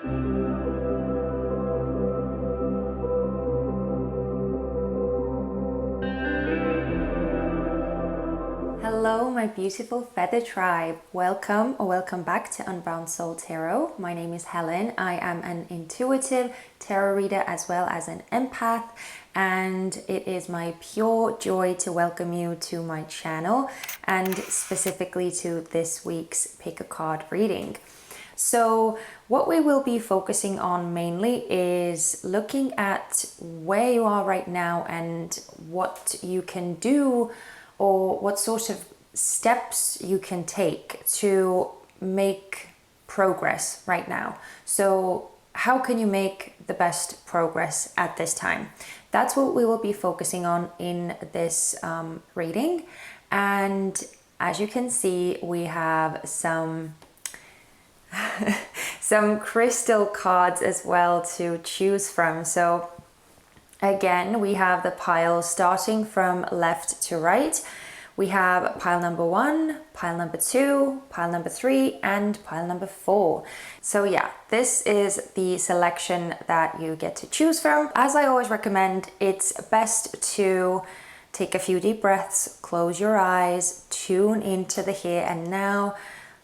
Hello, my beautiful feather tribe. Welcome or welcome back to Unbound Soul Tarot. My name is Helen. I am an intuitive tarot reader as well as an empath, and it is my pure joy to welcome you to my channel and specifically to this week's pick a card reading. So what we will be focusing on mainly is looking at where you are right now and what you can do or what sort of steps you can take to make progress right now. So how can you make the best progress at this time? That's what we will be focusing on in this reading. And as you can see, we have some some crystal cards as well to choose from. So again, we have the pile starting from left to right. We have pile number 1, pile number 2, pile number 3, and pile number 4. So yeah, this is the selection that you get to choose from. As I always recommend, it's best to take a few deep breaths, close your eyes, tune into the here and now,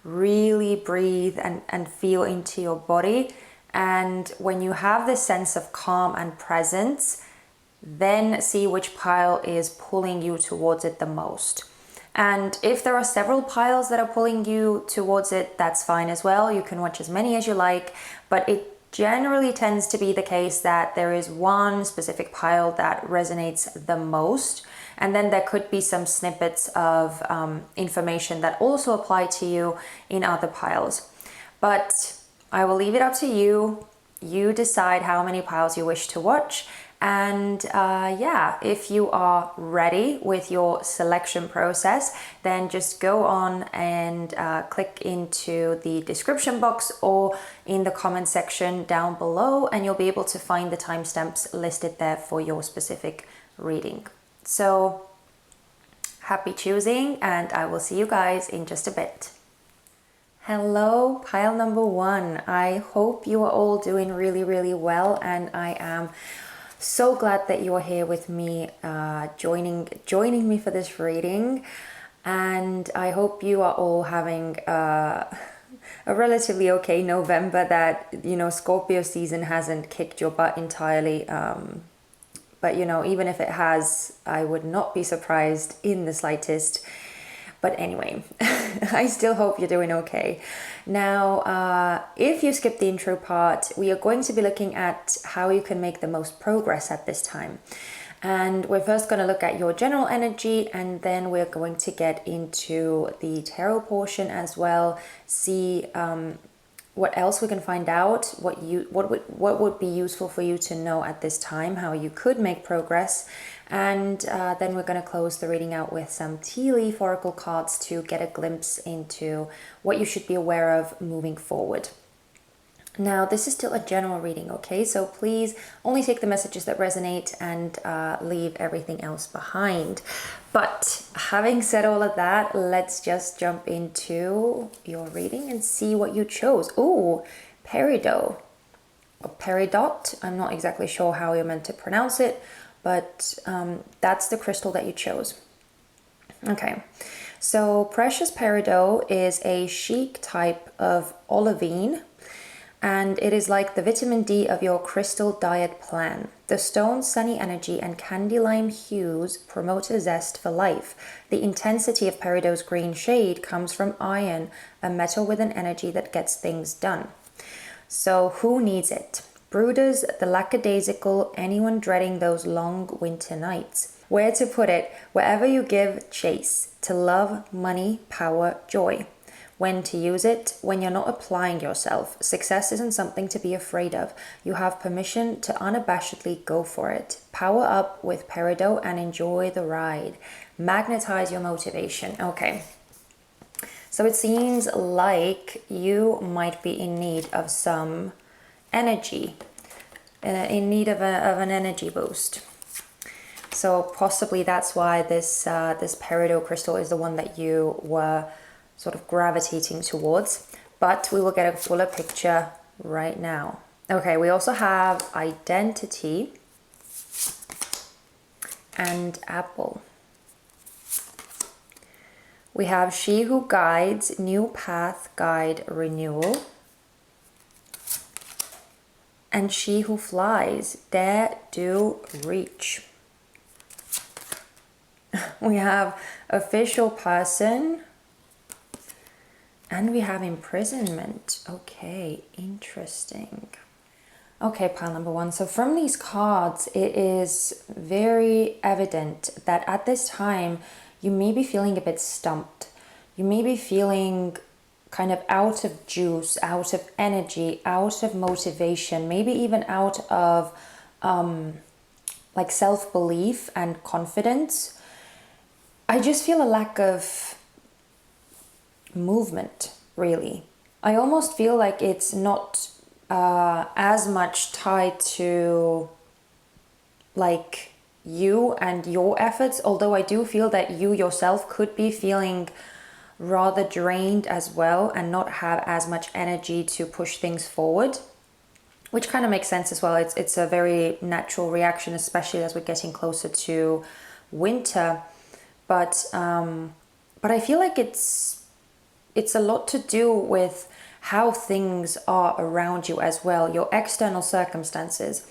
really breathe and feel into your body. And when you have this sense of calm and presence, then see which pile is pulling you towards it the most. And if there are several piles that are pulling you towards it, that's fine as well. You can watch as many as you like, but it generally tends to be the case that there is one specific pile that resonates the most. And then there could be some snippets of information that also apply to you in other piles. But I will leave it up to you. You decide how many piles you wish to watch. And yeah, if you are ready with your selection process, then just go on and click into the description box or in the comment section down below, and you'll be able to find the timestamps listed there for your specific reading. So happy choosing, and I will see you guys in just a bit. Hello, pile number 1. I hope you are all doing really, really well, and I am so glad that you are here with me, joining me for this reading. And I hope you are all having a relatively okay November, that, you know, Scorpio season hasn't kicked your butt entirely. But, you know, even if it has, I would not be surprised in the slightest. But anyway, I still hope you're doing okay. Now, if you skip the intro part, we are going to be looking at how you can make the most progress at this time. And we're first going to look at your general energy, and then we're going to get into the tarot portion as well, see what else we can find out, what would be useful for you to know at this time, how you could make progress. And then we're going to close the reading out with some tea leaf oracle cards to get a glimpse into what you should be aware of moving forward. Now, this is still a general reading, okay? So please only take the messages that resonate and leave everything else behind. But having said all of that, let's just jump into your reading and see what you chose. Ooh, peridot or peridot. I'm not exactly sure how you're meant to pronounce it, but that's the crystal that you chose. Okay, so precious peridot is a chic type of olivine, and it is like the vitamin D of your crystal diet plan. The stone's sunny energy and candy lime hues promote a zest for life. The intensity of peridot's green shade comes from iron, a metal with an energy that gets things done. So who needs it? Brooders, the lackadaisical, anyone dreading those long winter nights. Where to put it? Wherever you give chase, to love, money, power, joy. When to use it? When you're not applying yourself. Success isn't something to be afraid of. You have permission to unabashedly go for it. Power up with peridot and enjoy the ride. Magnetize your motivation. Okay. So it seems like you might be in need of some energy, in need of an energy boost. So possibly that's why this peridot crystal is the one that you were sort of gravitating towards. But we will get a fuller picture right now. Okay, we also have identity and apple. We have she who guides, new path, guide, renewal. And she who flies, dare, do, reach. We have official person. And we have imprisonment. Okay, interesting. Okay, pile number one. So from these cards, it is very evident that at this time, you may be feeling a bit stumped. You may be feeling kind of out of juice, out of energy, out of motivation, maybe even out of like self-belief and confidence. I just feel a lack of movement, really. I almost feel like it's not as much tied to like you and your efforts, although I do feel that you yourself could be feeling rather drained as well and not have as much energy to push things forward, which kind of makes sense as well. It's a very natural reaction, especially as we're getting closer to winter. But I feel like it's a lot to do with how things are around you as well, your external circumstances.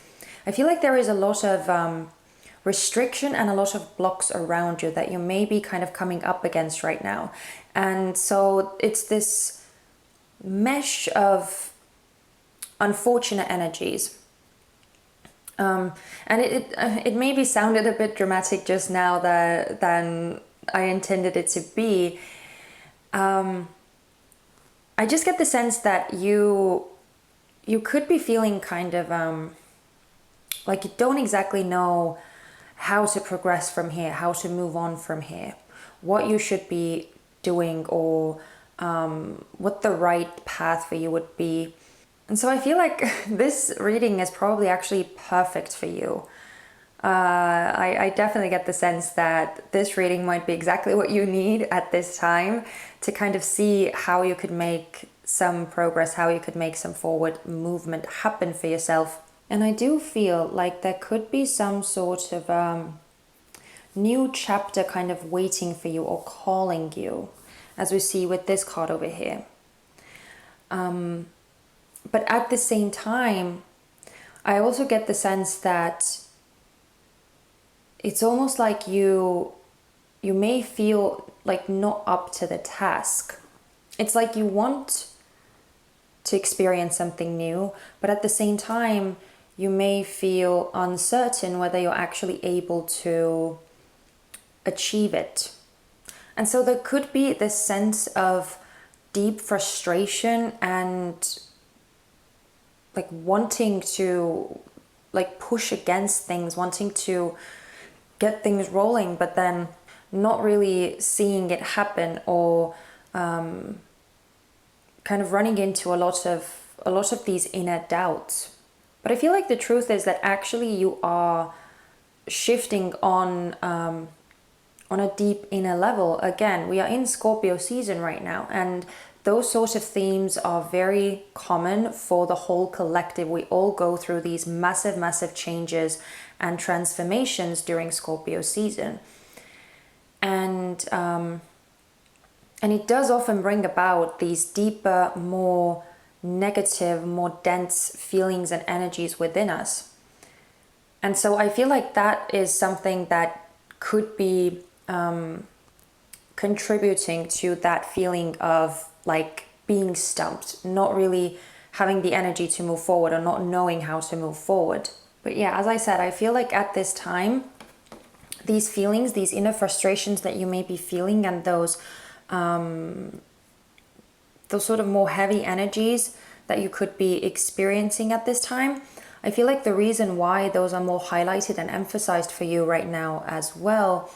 I feel like there is a lot of restriction and a lot of blocks around you that you may be kind of coming up against right now. And so it's this mesh of unfortunate energies. And it maybe sounded a bit dramatic just now than I intended it to be. I just get the sense that you could be feeling kind of like you don't exactly know how to progress from here, how to move on from here, what you should be doing, or what the right path for you would be. And so I feel like this reading is probably actually perfect for you. I definitely get the sense that this reading might be exactly what you need at this time to kind of see how you could make some progress, how you could make some forward movement happen for yourself. And I do feel like there could be some sort of new chapter kind of waiting for you or calling you, as we see with this card over here. But at the same time, I also get the sense that it's almost like you may feel like not up to the task. It's like you want to experience something new, but at the same time, you may feel uncertain whether you're actually able to achieve it. And so there could be this sense of deep frustration and like wanting to like push against things, wanting to get things rolling, but then not really seeing it happen, or kind of running into a lot of these inner doubts. But I feel like the truth is that actually you are shifting on a deep inner level. Again, we are in Scorpio season right now, and those sorts of themes are very common for the whole collective. We all go through these massive changes and transformations during Scorpio season. And it does often bring about these deeper, more negative, more dense feelings and energies within us. And so I feel like that is something that could be contributing to that feeling of like being stumped, not really having the energy to move forward, or not knowing how to move forward. But yeah, as I said, I feel like at this time, these feelings, these inner frustrations that you may be feeling, and those sort of more heavy energies that you could be experiencing at this time, I feel like the reason why those are more highlighted and emphasized for you right now as well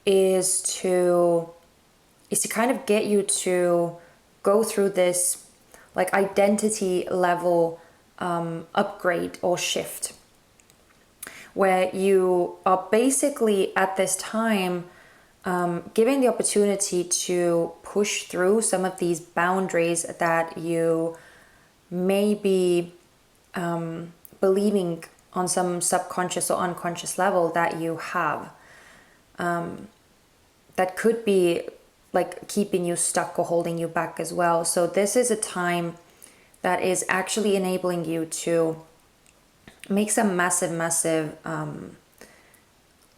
is to kind of get you to go through this like identity level upgrade or shift, where you are basically at this time given the opportunity to push through some of these boundaries that you maybe believing on some subconscious or unconscious level that you have, that could be like keeping you stuck or holding you back as well. So this is a time that is actually enabling you to make some massive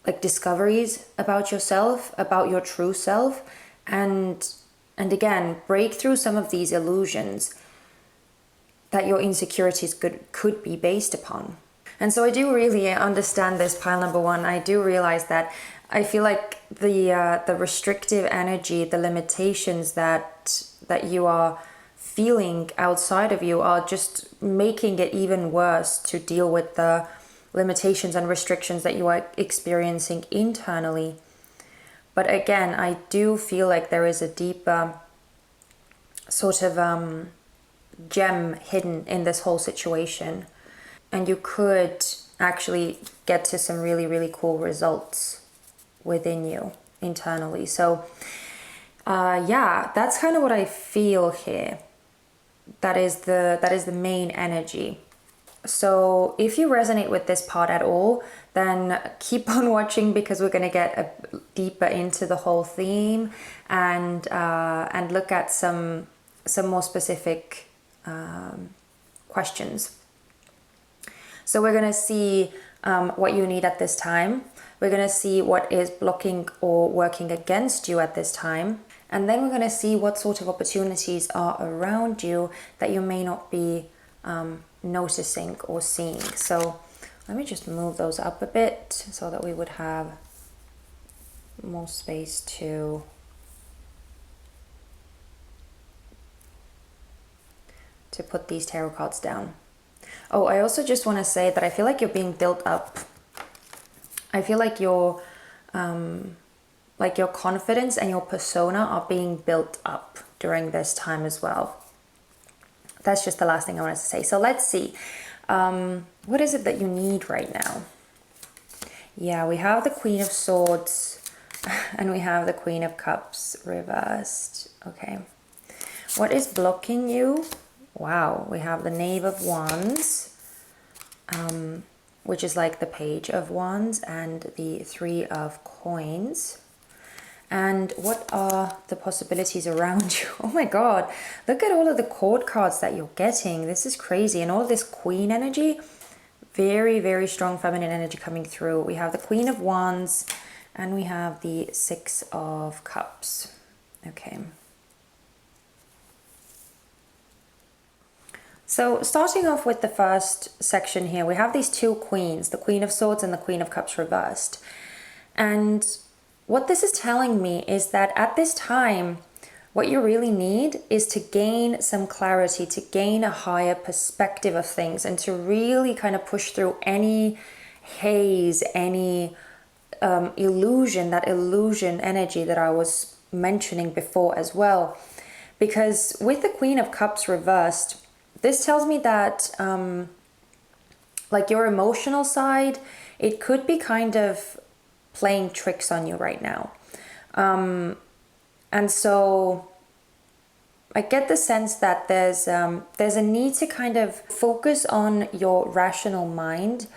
like discoveries about yourself, about your true self, and again break through some of these illusions that your insecurities could be based upon. And so I do really understand this, pile number one. I do realize that I feel like the restrictive energy, the limitations that you are feeling outside of you are just making it even worse to deal with the limitations and restrictions that you are experiencing internally. But again, I do feel like there is a deeper sort of gem hidden in this whole situation, and you could actually get to some really cool results within you internally. So yeah, that's kind of what I feel here. That is the main energy. So if you resonate with this part at all, then keep on watching, because we're going to get deeper into the whole theme and look at some more specific questions. So we're going to see what you need at this time. We're going to see what is blocking or working against you at this time. And then we're going to see what sort of opportunities are around you that you may not be noticing or seeing. So let me just move those up a bit so that we would have more space to put these tarot cards down. Oh, I also just want to say that I feel like you're being built up. I feel like your confidence and your persona are being built up during this time as well. That's just the last thing I wanted to say. So let's see. What is it that you need right now? Yeah, we have the Queen of Swords and we have the Queen of Cups reversed. Okay. What is blocking you? Wow, we have the Knave of Wands, which is like the Page of Wands, and the Three of Coins. And what are the possibilities around you? Oh my God, look at all of the court cards that you're getting. This is crazy. And all this Queen energy, very strong feminine energy coming through. We have the Queen of Wands and we have the Six of Cups. Okay. So starting off with the first section here, we have these two queens, the Queen of Swords and the Queen of Cups reversed. And what this is telling me is that at this time, what you really need is to gain some clarity, to gain a higher perspective of things, and to really kind of push through any haze, any illusion, that illusion energy that I was mentioning before as well. Because with the Queen of Cups reversed, this tells me that like your emotional side, it could be kind of playing tricks on you right now. And so I get the sense that there's a need to kind of focus on your rational mind,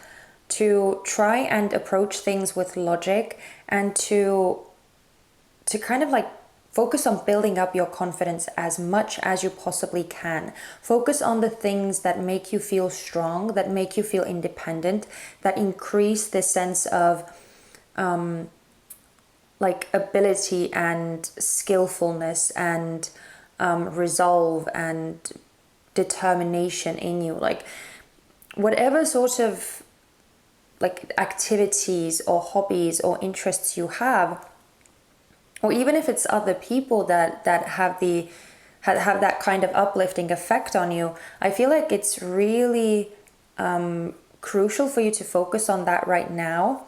to try and approach things with logic, and to kind of like focus on building up your confidence as much as you possibly can. Focus on the things that make you feel strong, that make you feel independent, that increase this sense of like ability and skillfulness and resolve and determination in you. Like whatever sort of like activities or hobbies or interests you have, or even if it's other people that have that kind of uplifting effect on you, I feel like it's really crucial for you to focus on that right now,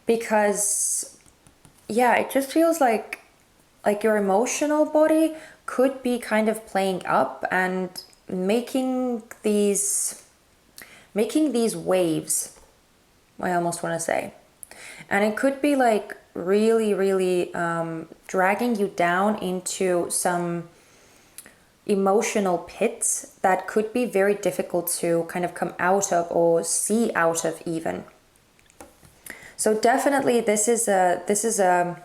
because yeah, it just feels like your emotional body could be kind of playing up and making these waves, I almost want to say. And it could be like really dragging you down into some emotional pits that could be very difficult to kind of come out of or see out of even. So definitely this is a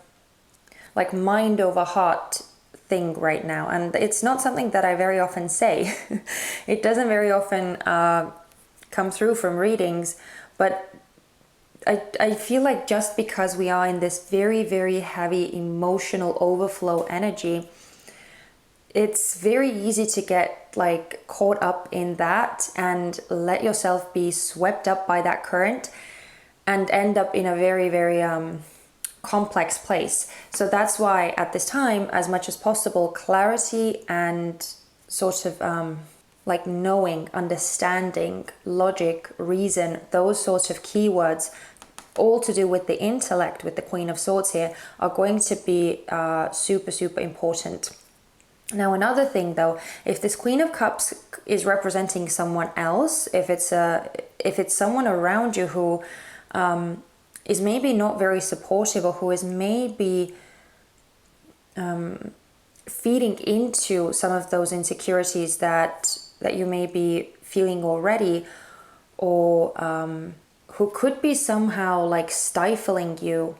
like mind over heart thing right now, and it's not something that I very often say. It doesn't very often come through from readings, but I feel like just because we are in this very, very heavy emotional overflow energy, it's very easy to get like caught up in that and let yourself be swept up by that current and end up in a very, very complex place. So that's why at this time, as much as possible, clarity and sort of like knowing, understanding, logic, reason, those sorts of keywords, all to do with the intellect, with the Queen of Swords here, are going to be super, super important. Now, another thing though, if this Queen of Cups is representing someone else, if it's someone around you who is maybe not very supportive, or who is maybe feeding into some of those insecurities that you may be feeling already, or who could be somehow like stifling you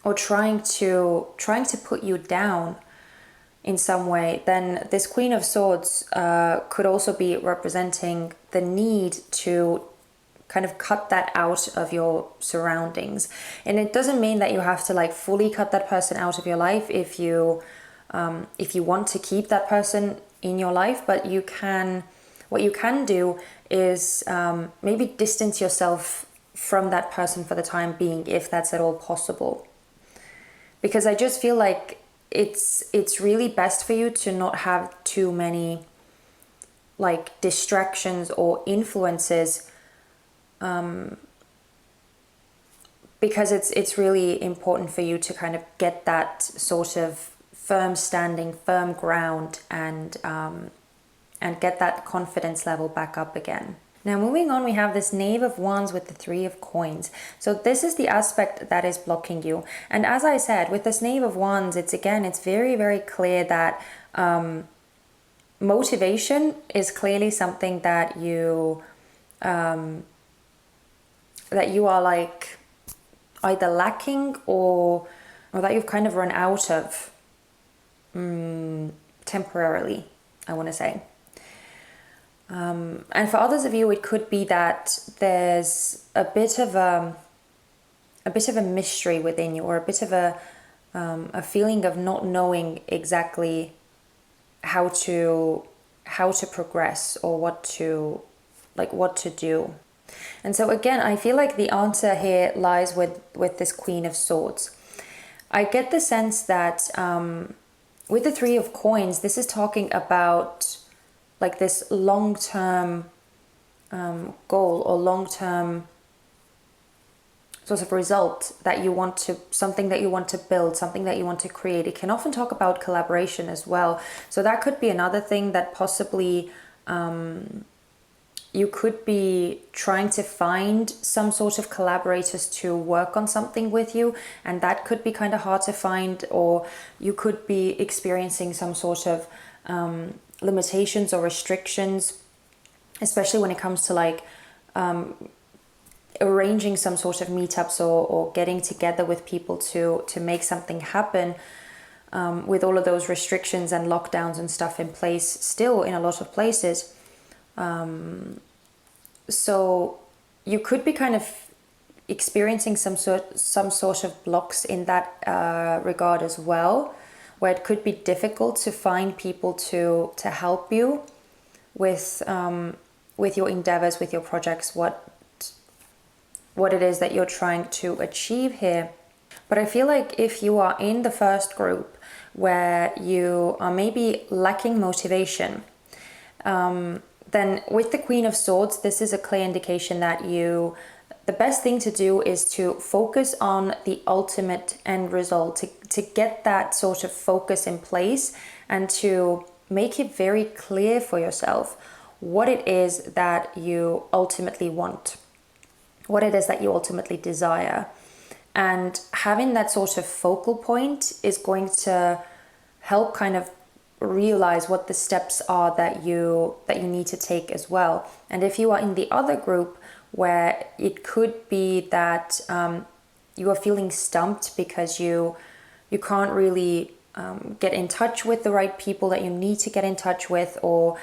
or trying to put you down in some way, then this Queen of Swords could also be representing the need to kind of cut that out of your surroundings. And it doesn't mean that you have to like fully cut that person out of your life if you want to keep that person in your life, but what you can do is maybe distance yourself from that person for the time being, if that's at all possible. Because I just feel like it's really best for you to not have too many like distractions or influences, because it's really important for you to kind of get that sort of firm standing, firm ground, and get that confidence level back up again. Now, moving on, we have this Knave of Wands with the Three of Coins. So this is the aspect that is blocking you. And as I said, with this Knave of Wands, it's very, very clear that motivation is clearly something that you are like either lacking or that you've kind of run out of temporarily, I want to say. And for others of you, it could be that there's a bit of a mystery within you, or a bit of a feeling of not knowing exactly how to progress, or what to do. And so again, I feel like the answer here lies with this Queen of Swords. I get the sense that with the Three of Coins, this is talking about like this long-term goal, or long-term sort of result that you want to, something that you want to build, something that you want to create. It can often talk about collaboration as well. So that could be another thing that possibly you could be trying to find some sort of collaborators to work on something with you, and that could be kind of hard to find, or you could be experiencing some sort of limitations or restrictions, especially when it comes to like arranging some sort of meetups or getting together with people to make something happen, with all of those restrictions and lockdowns and stuff in place still in a lot of places. So you could be kind of experiencing some sort of blocks in that regard as well, where it could be difficult to find people to help you with your endeavors, with your projects, what it is that you're trying to achieve here. But I feel like if you are in the first group where you are maybe lacking motivation, then with the Queen of Swords, this is a clear indication that the best thing to do is to focus on the ultimate end result, to get that sort of focus in place, and to make it very clear for yourself what it is that you ultimately want, what it is that you ultimately desire. And having that sort of focal point is going to help kind of realize what the steps are that you need to take as well. And if you are in the other group where it could be that you are feeling stumped because you can't really get in touch with the right people that you need to get in touch with, or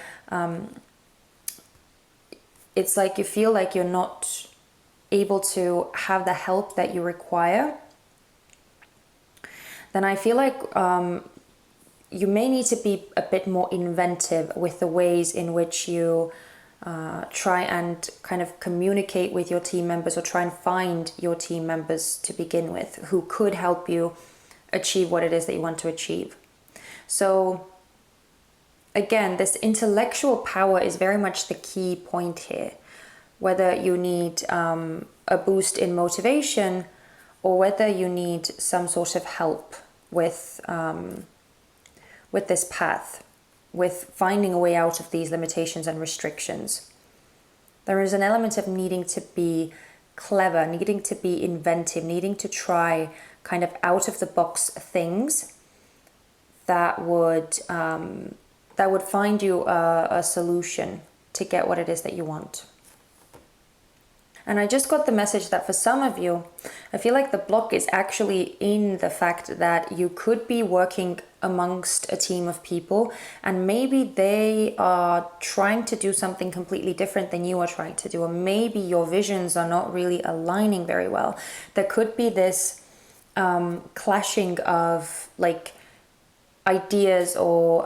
it's like you feel like you're not able to have the help that you require, then I feel like you may need to be a bit more inventive with the ways in which you try and kind of communicate with your team members, or try and find your team members to begin with who could help you achieve what it is that you want to achieve. So again, this intellectual power is very much the key point here. Whether you need a boost in motivation, or whether you need some sort of help with this path, with finding a way out of these limitations and restrictions. There is an element of needing to be clever, needing to be inventive, needing to try kind of out of the box things that would find you a solution to get what it is that you want. And I just got the message that for some of you, I feel like the block is actually in the fact that you could be working amongst a team of people, and maybe they are trying to do something completely different than you are trying to do, or maybe your visions are not really aligning very well. There could be this clashing of like ideas, or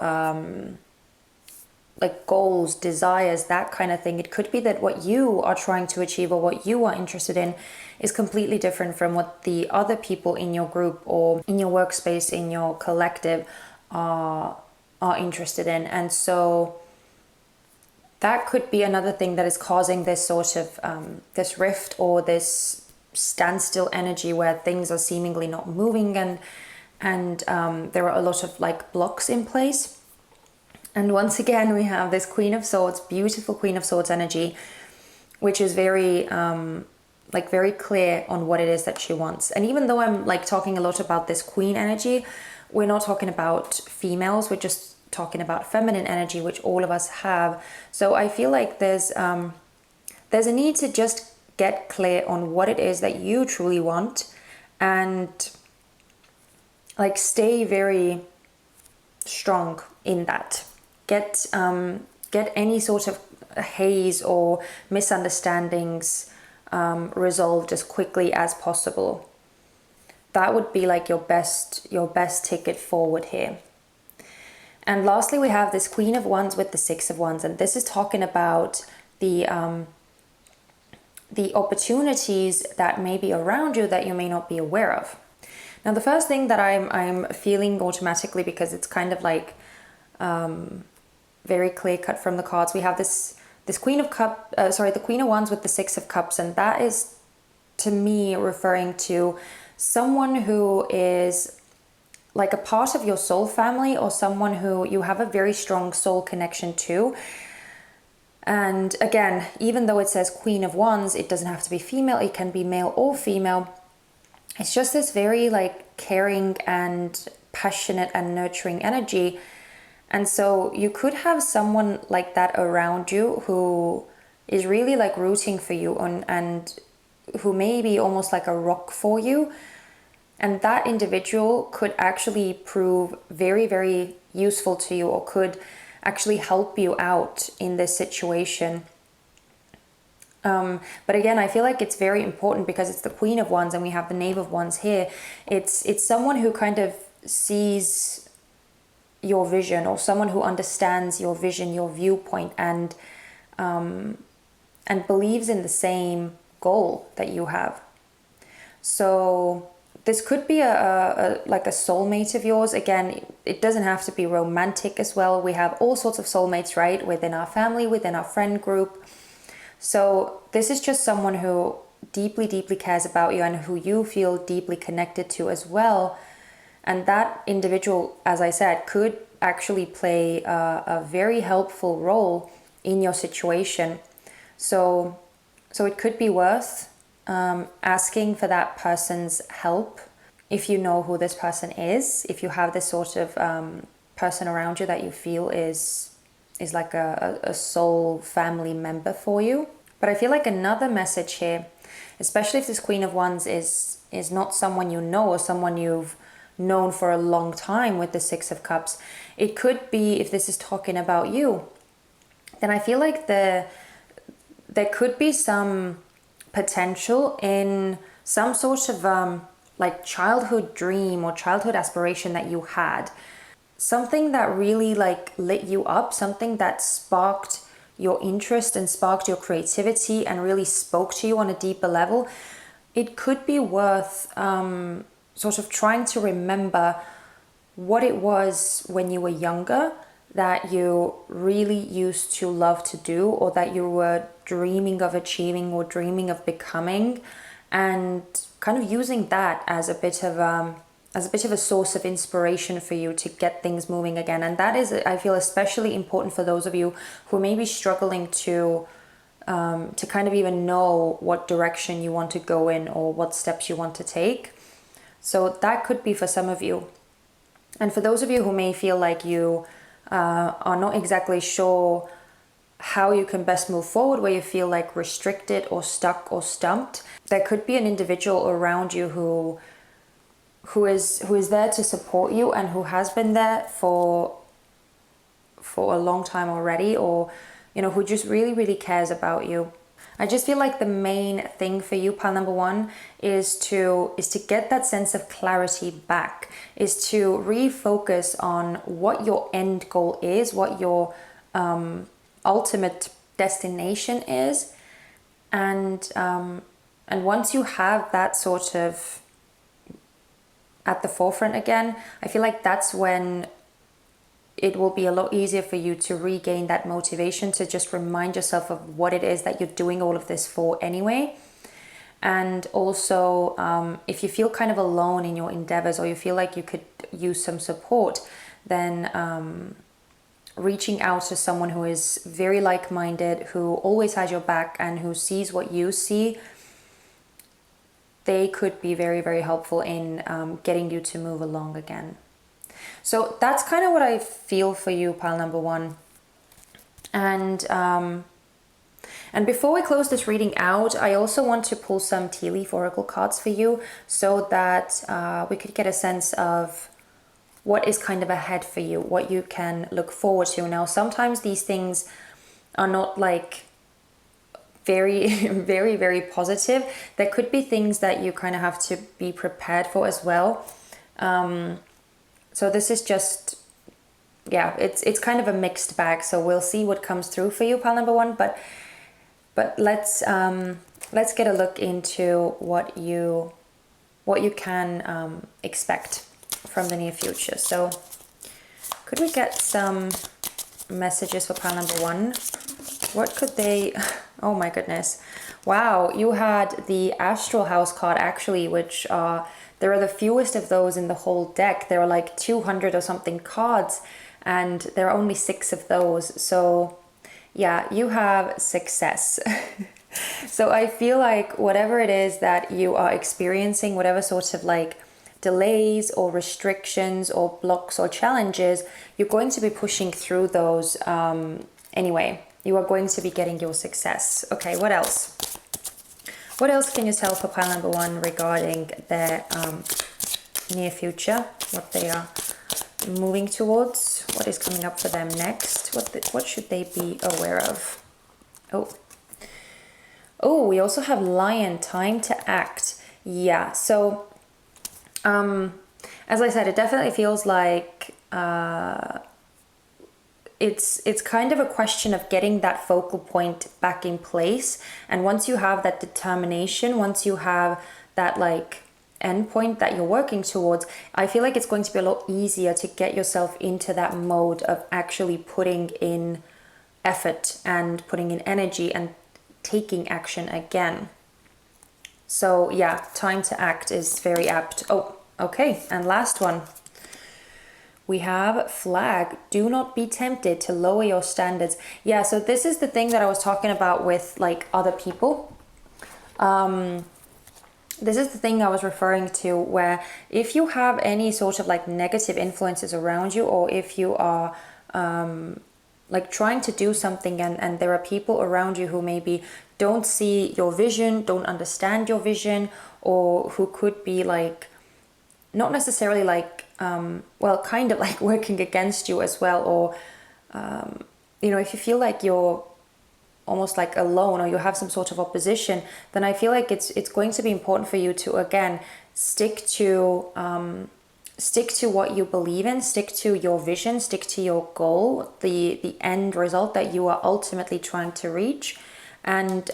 like goals, desires, that kind of thing. It could be that what you are trying to achieve, or what you are interested in, is completely different from what the other people in your group, or in your workspace, in your collective are interested in. And so that could be another thing that is causing this sort of this rift, or this standstill energy where things are seemingly not moving, and there are a lot of like blocks in place. And once again, we have this Queen of Swords, beautiful Queen of Swords energy, which is very very clear on what it is that she wants. And even though I'm like talking a lot about this Queen energy, we're not talking about females, we're just talking about feminine energy, which all of us have. So I feel like there's a need to just get clear on what it is that you truly want, and like stay very strong in that. Get any sort of haze or misunderstandings resolved as quickly as possible. That would be like your best ticket forward here. And lastly, we have this Queen of Wands with the Six of Wands, and this is talking about the opportunities that may be around you that you may not be aware of. Now, the first thing that I'm feeling automatically, because it's kind of like very clear cut from the cards, we have this Queen of the Queen of Wands with the Six of Cups, and that is to me referring to someone who is like a part of your soul family, or someone who you have a very strong soul connection to. And again, even though it says Queen of Wands, it doesn't have to be female, it can be male or female. It's just this very like caring and passionate and nurturing energy. And so you could have someone like that around you who is really like rooting for you, and who may be almost like a rock for you. And that individual could actually prove very, very useful to you, or could actually help you out in this situation. But again, I feel like it's very important, because it's the Queen of Wands and we have the Knave of Wands here. It's someone who kind of sees your vision, or someone who understands your vision, your viewpoint, and believes in the same goal that you have. So this could be a soulmate of yours. Again, it doesn't have to be romantic as well. We have all sorts of soulmates, right? Within our family, within our friend group. So this is just someone who deeply, deeply cares about you, and who you feel deeply connected to as well. And that individual, as I said, could actually play a very helpful role in your situation. So it could be worth asking for that person's help, if you know who this person is, if you have this sort of person around you that you feel is like a soul family member for you. But I feel like another message here, especially if this Queen of Wands is not someone you know or someone you've known for a long time with the Six of Cups, it could be, if this is talking about you, then I feel like there could be some potential in some sort of like childhood dream or childhood aspiration that you had. Something that really like lit you up, something that sparked your interest and sparked your creativity and really spoke to you on a deeper level. It could be worth sort of trying to remember what it was when you were younger that you really used to love to do, or that you were dreaming of achieving or dreaming of becoming, and kind of using that as a bit of a source of inspiration for you to get things moving again. And that is, I feel, especially important for those of you who may be struggling to kind of even know what direction you want to go in or what steps you want to take. So that could be for some of you. And for those of you who may feel like you are not exactly sure how you can best move forward, where you feel like restricted or stuck or stumped, there could be an individual around you who is there to support you and who has been there for a long time already, or who just really cares about you. I just feel like the main thing for you, pile number one, is to get that sense of clarity back, is to refocus on what your end goal is, what your ultimate destination is, and once you have that sort of at the forefront again, I feel like that's when it will be a lot easier for you to regain that motivation, to just remind yourself of what it is that you're doing all of this for anyway. And also, if you feel kind of alone in your endeavors, or you feel like you could use some support, then reaching out to someone who is very like-minded, who always has your back and who sees what you see, they could be very helpful in getting you to move along again. So that's kind of what I feel for you, pile number one. And before we close this reading out, I also want to pull some tea leaf oracle cards for you, so that we could get a sense of what is kind of ahead for you, what you can look forward to. Now, sometimes these things are not like very positive. There could be things that you kind of have to be prepared for as well. So this is just, yeah, it's kind of a mixed bag. So we'll see what comes through for you, pile number one. But let's get a look into what you can expect from the near future. So could we get some messages for pile number one? What could they? Oh my goodness! Wow, you had the Astral House card actually, which there are the fewest of those in the whole deck. There are like 200 or something cards, and there are only 6 of those. So yeah, you have success. So I feel like whatever it is that you are experiencing, whatever sort of like delays or restrictions or blocks or challenges, you're going to be pushing through those anyway. You are going to be getting your success. Okay, what else? What else can you tell for pile number one regarding their near future? What they are moving towards? What is coming up for them next? What should they be aware of? Oh, we also have Lion, time to act. Yeah, so as I said, it definitely feels like it's kind of a question of getting that focal point back in place. And once you have that determination, once you have that like end point that you're working towards, I feel like it's going to be a lot easier to get yourself into that mode of actually putting in effort and putting in energy and taking action again. So yeah, time to act is very apt. Oh, okay, and last one. We have flag, do not be tempted to lower your standards. Yeah, so this is the thing that I was talking about with like other people. this is the thing I was referring to, where if you have any sort of like negative influences around you, or if you are like trying to do something and there are people around you who maybe don't see your vision, don't understand your vision, or who could be like not necessarily like well, kind of like working against you as well, or you know, if you feel like you're almost like alone, or you have some sort of opposition, then I feel like it's going to be important for you to again stick to what you believe in, stick to your vision, stick to your goal, the end result that you are ultimately trying to reach, and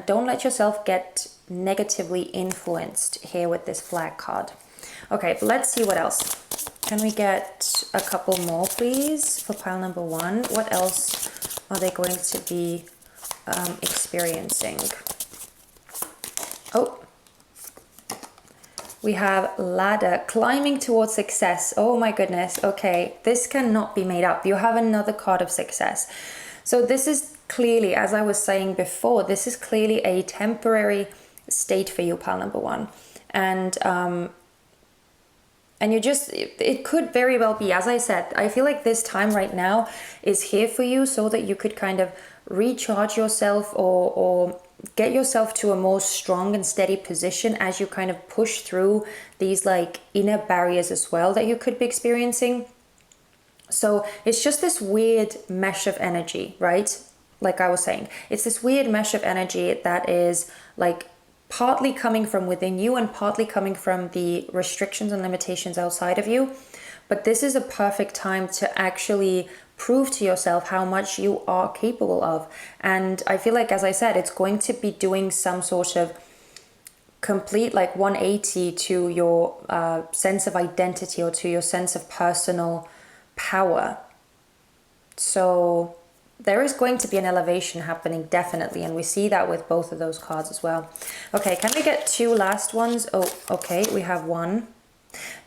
don't let yourself get negatively influenced here with this flag card. Okay, let's see what else. Can we get a couple more, please, for pile number one? What else are they going to be experiencing? Oh, we have ladder, climbing towards success. Oh my goodness. Okay, this cannot be made up. You have another card of success. So this is clearly, as I was saying before, this is clearly a temporary state for you, pile number one. And you just, it could very well be, as I said, I feel like this time right now is here for you so that you could kind of recharge yourself, or get yourself to a more strong and steady position as you kind of push through these like inner barriers as well that you could be experiencing. So it's just this weird mesh of energy, right? Like I was saying, it's this weird mesh of energy that is like partly coming from within you and partly coming from the restrictions and limitations outside of you. But this is a perfect time to actually prove to yourself how much you are capable of. And I feel like, as I said, it's going to be doing some sort of complete like 180 to your sense of identity, or to your sense of personal power. So there is going to be an elevation happening, definitely, and we see that with both of those cards as well. Okay, can we get two last ones? Oh, okay, we have one.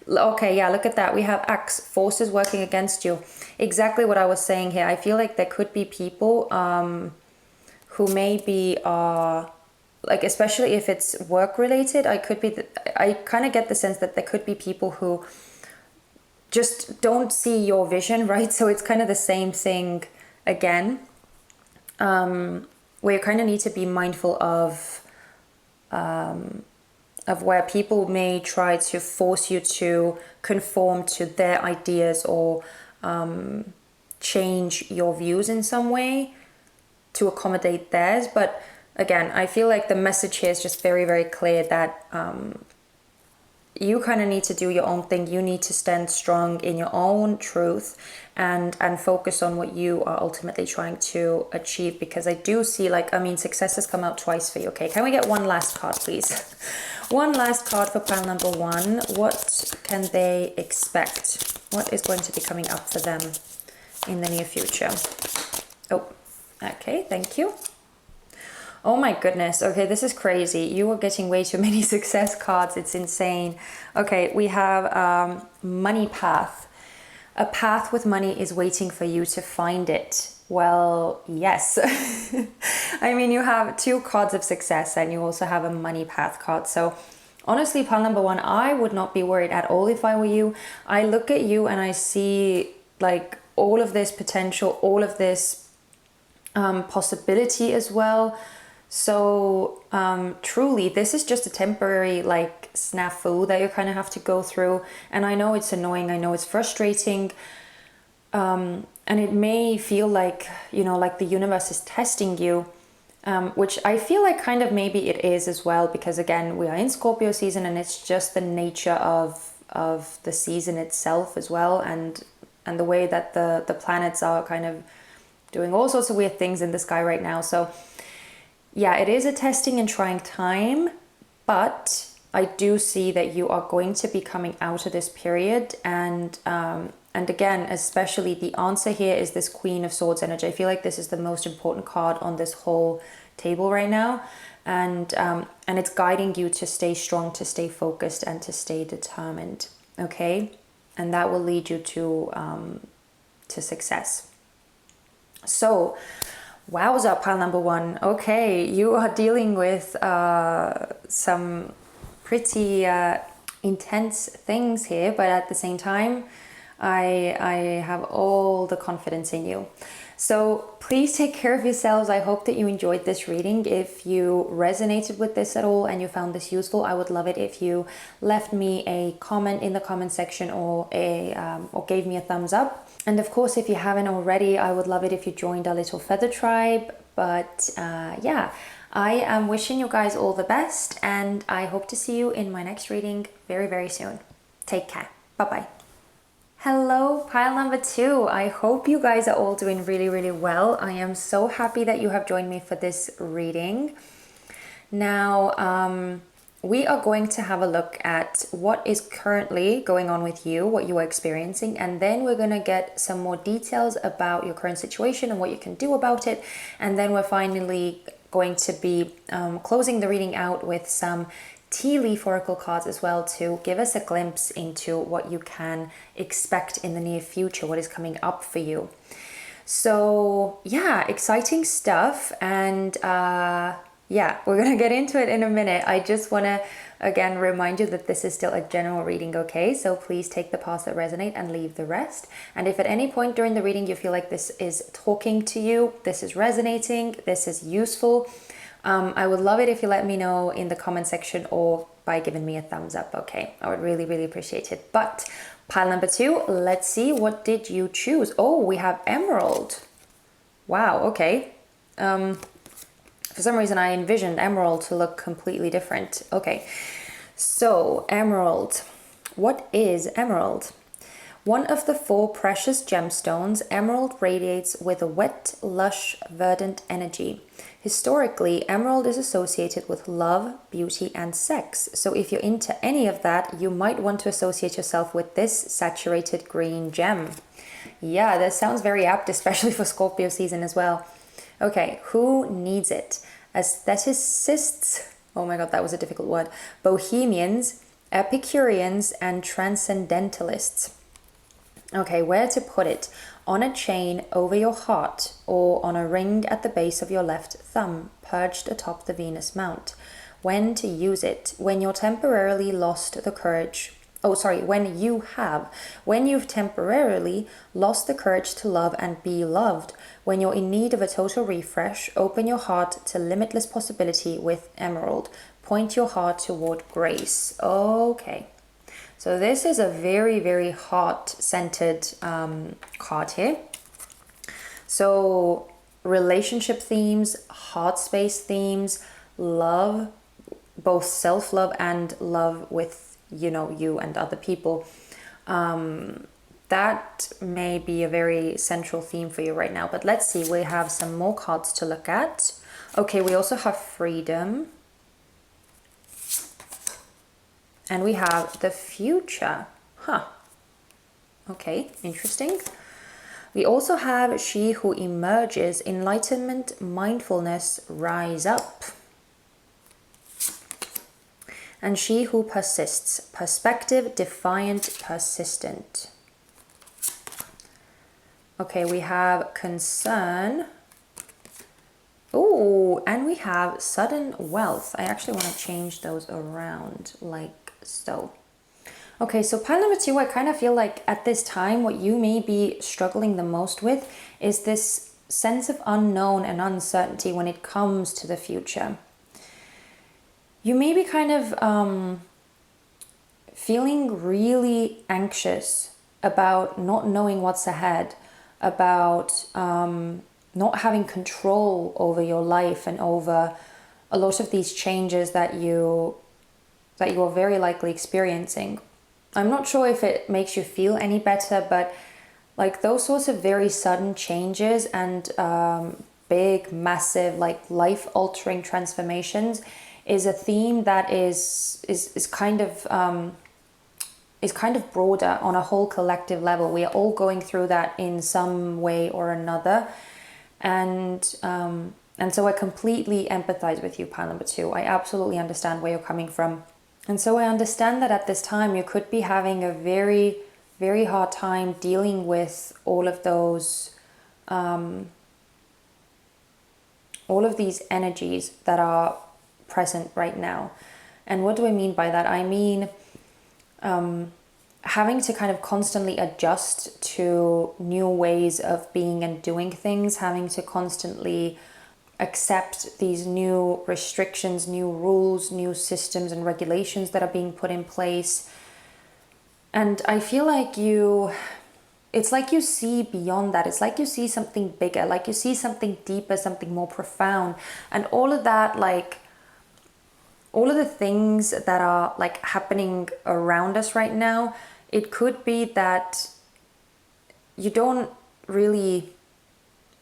Okay, yeah, look at that. We have Axe, forces working against you. Exactly what I was saying here. I feel like there could be people who maybe are, like, especially if it's work related, I kind of get the sense that there could be people who just don't see your vision, right? So it's kind of the same thing again, where you kind of need to be mindful of where people may try to force you to conform to their ideas, or change your views in some way to accommodate theirs. But again, I feel like the message here is just very, very clear that you kind of need to do your own thing. You need to stand strong in your own truth and focus on what you are ultimately trying to achieve. Because I do see, like, I mean, success has come out twice for you. Okay, can we get one last card, please? One last card for pile number one. What can they expect? What is going to be coming up for them in the near future? Oh, okay, thank you. Oh my goodness. Okay, this is crazy. You are getting way too many success cards. It's insane. Okay, we have money path. A path with money is waiting for you to find it. Well, yes. I mean, you have two cards of success and you also have a money path card. So honestly, pile number one, I would not be worried at all if I were you. I look at you and I see like all of this potential, all of this possibility as well. So truly, this is just a temporary like snafu that you kind of have to go through. And I know it's annoying. I know it's frustrating. And it may feel like, you know, like the universe is testing you, which I feel like kind of maybe it is as well. Because again, we are in Scorpio season and it's just the nature of the season itself as well. And the way that the planets are kind of doing all sorts of weird things in the sky right now. So yeah, it is a testing and trying time, but I do see that you are going to be coming out of this period. And again, especially the answer here is this Queen of Swords energy. I feel like this is the most important card on this whole table right now. And it's guiding you to stay strong, to stay focused, and to stay determined. Okay? And that will lead you to success. So, wowza, pile number one. Okay, you are dealing with some pretty intense things here, but at the same time, I have all the confidence in you. So please take care of yourselves. I hope that you enjoyed this reading. If you resonated with this at all and you found this useful, I would love it if you left me a comment in the comment section or or gave me a thumbs up. And of course, if you haven't already, I would love it if you joined our little feather tribe. But yeah, I am wishing you guys all the best, and I hope to see you in my next reading very, very soon. Take care. Bye-bye. Hello, pile number 2. I hope you guys are all doing really, really well. I am so happy that you have joined me for this reading. Now, we are going to have a look at what is currently going on with you, what you are experiencing, and then we're going to get some more details about your current situation and what you can do about it. And then we're finally going to be closing the reading out with some tea leaf oracle cards as well to give us a glimpse into what you can expect in the near future, what is coming up for you. So yeah, exciting stuff. And yeah, we're gonna get into it in a minute. I just want to again remind you that this is still a general reading, okay? So please take the parts that resonate and leave the rest. And if at any point during the reading you feel like this is talking to you, this is resonating, this is useful, I would love it if you let me know in the comment section or by giving me a thumbs up, okay? I would really, really appreciate it. But pile number 2, let's see, what did you choose? Oh, we have emerald. Wow, okay. For some reason I envisioned emerald to look completely different. Okay, so emerald. What is emerald? One of the 4 precious gemstones, emerald radiates with a wet, lush, verdant energy. Historically, emerald is associated with love, beauty, and sex. So if you're into any of that, you might want to associate yourself with this saturated green gem. Yeah, that sounds very apt, especially for Scorpio season as well. Okay, who needs it? Aestheticists, oh my god, that was a difficult word, bohemians, Epicureans, and transcendentalists. Okay, where to put it? On a chain over your heart or on a ring at the base of your left thumb, perched atop the Venus Mount. When to use it? When you're temporarily lost the courage. When you've temporarily lost the courage to love and be loved. When you're in need of a total refresh, open your heart to limitless possibility with emerald. Point your heart toward grace. Okay. So this is a very, very heart-centered card here. So relationship themes, heart space themes, love, both self-love and love with, you and other people. That may be a very central theme for you right now. But let's see, we have some more cards to look at. Okay, we also have freedom. And we have the future. Okay, interesting. We also have she who emerges, enlightenment, mindfulness, rise up. And she who persists, perspective, defiant, persistent. Okay, we have concern. Oh, and we have sudden wealth. I actually want to change those around like so. Okay, so pile number 2, I kind of feel like at this time what you may be struggling the most with is this sense of unknown and uncertainty when it comes to the future. You may be kind of feeling really anxious about not knowing what's ahead, about not having control over your life and over a lot of these changes that you are very likely experiencing. I'm not sure if it makes you feel any better, but like those sorts of very sudden changes and big, massive, like life-altering transformations is a theme that is kind of broader on a whole collective level. We are all going through that in some way or another, and so I completely empathize with you, pile number 2. I absolutely understand where you're coming from. And so I understand that at this time you could be having a very, very hard time dealing with all of those, all of these energies that are present right now. And what do I mean by that? I mean having to kind of constantly adjust to new ways of being and doing things, having to constantly accept these new restrictions, new rules, new systems and regulations that are being put in place. And I feel like it's like you see beyond that. It's like you see something bigger, like you see something deeper, something more profound. And all of that, like all of the things that are like happening around us right now, it could be that you don't really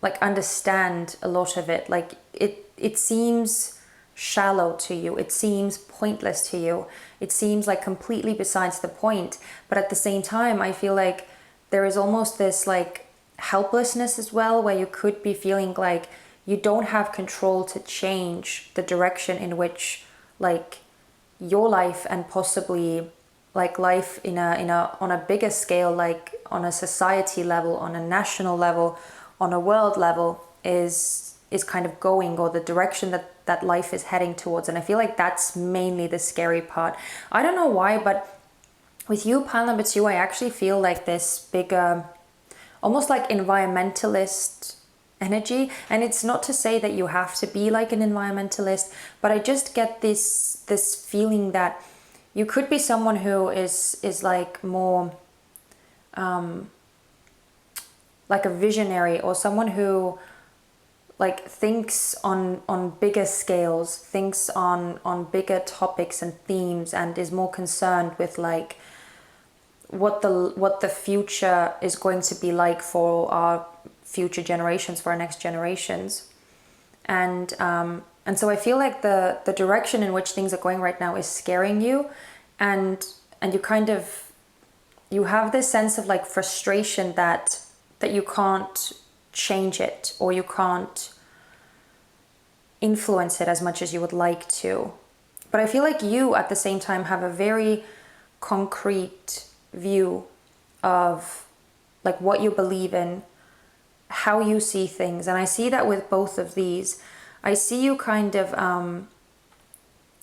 like understand a lot of it. Like it seems shallow to you, it seems pointless to you, it seems like completely besides the point. But at the same time, I feel like there is almost this like helplessness as well, where you could be feeling like you don't have control to change the direction in which like your life, and possibly like life in a on a bigger scale, like on a society level, on a national level, on a world level, is kind of going, or the direction that life is heading towards. And I feel like that's mainly the scary part. I don't know why, but with you, pile number 2, I actually feel like this bigger, almost like environmentalist energy. And it's not to say that you have to be like an environmentalist, but I just get this feeling that you could be someone who is like more like a visionary, or someone who like thinks on bigger scales, thinks on bigger topics and themes, and is more concerned with like what the future is going to be like for our future generations, for our next generations. And so I feel like the direction in which things are going right now is scaring you, and you kind of, you have this sense of like frustration that you can't change it, or you can't influence it as much as you would like to. But I feel like you at the same time have a very concrete view of like what you believe in, how you see things. And I see that with both of these. I see you kind of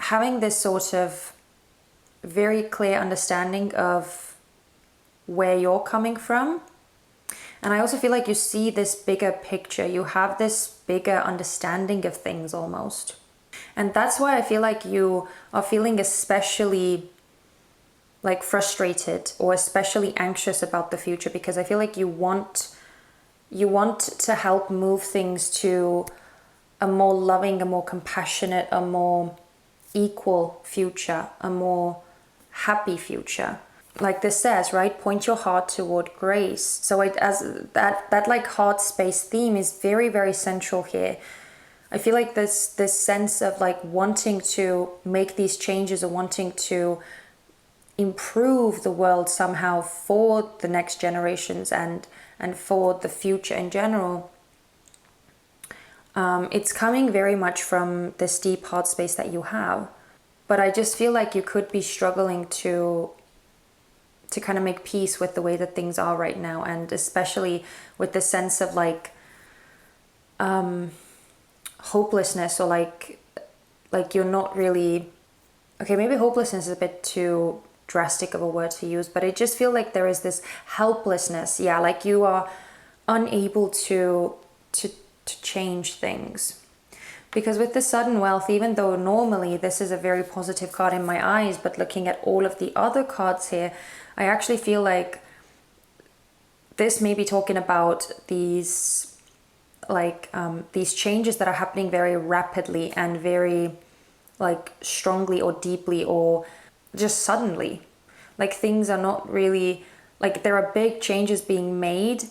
having this sort of very clear understanding of where you're coming from. And I also feel like you see this bigger picture. You have this bigger understanding of things almost. And that's why I feel like you are feeling especially like frustrated or especially anxious about the future, because I feel like you want to help move things to a more loving, a more compassionate, a more equal future, a more happy future. Like this says, right? Point your heart toward grace. So as that like heart space theme is very, very central here. I feel like this sense of like wanting to make these changes, or wanting to improve the world somehow for the next generations and for the future in general. It's coming very much from this deep heart space that you have. But I just feel like you could be struggling to kind of make peace with the way that things are right now, and especially with the sense of like hopelessness, or like you're not really, okay, maybe hopelessness is a bit too drastic of a word to use, but I just feel like there is this helplessness, yeah, like you are unable to change things. Because with the sudden wealth, even though normally this is a very positive card in my eyes, but looking at all of the other cards here, I actually feel like this may be talking about these these changes that are happening very rapidly and very like strongly or deeply or just suddenly. Like things are not really, like there are big changes being made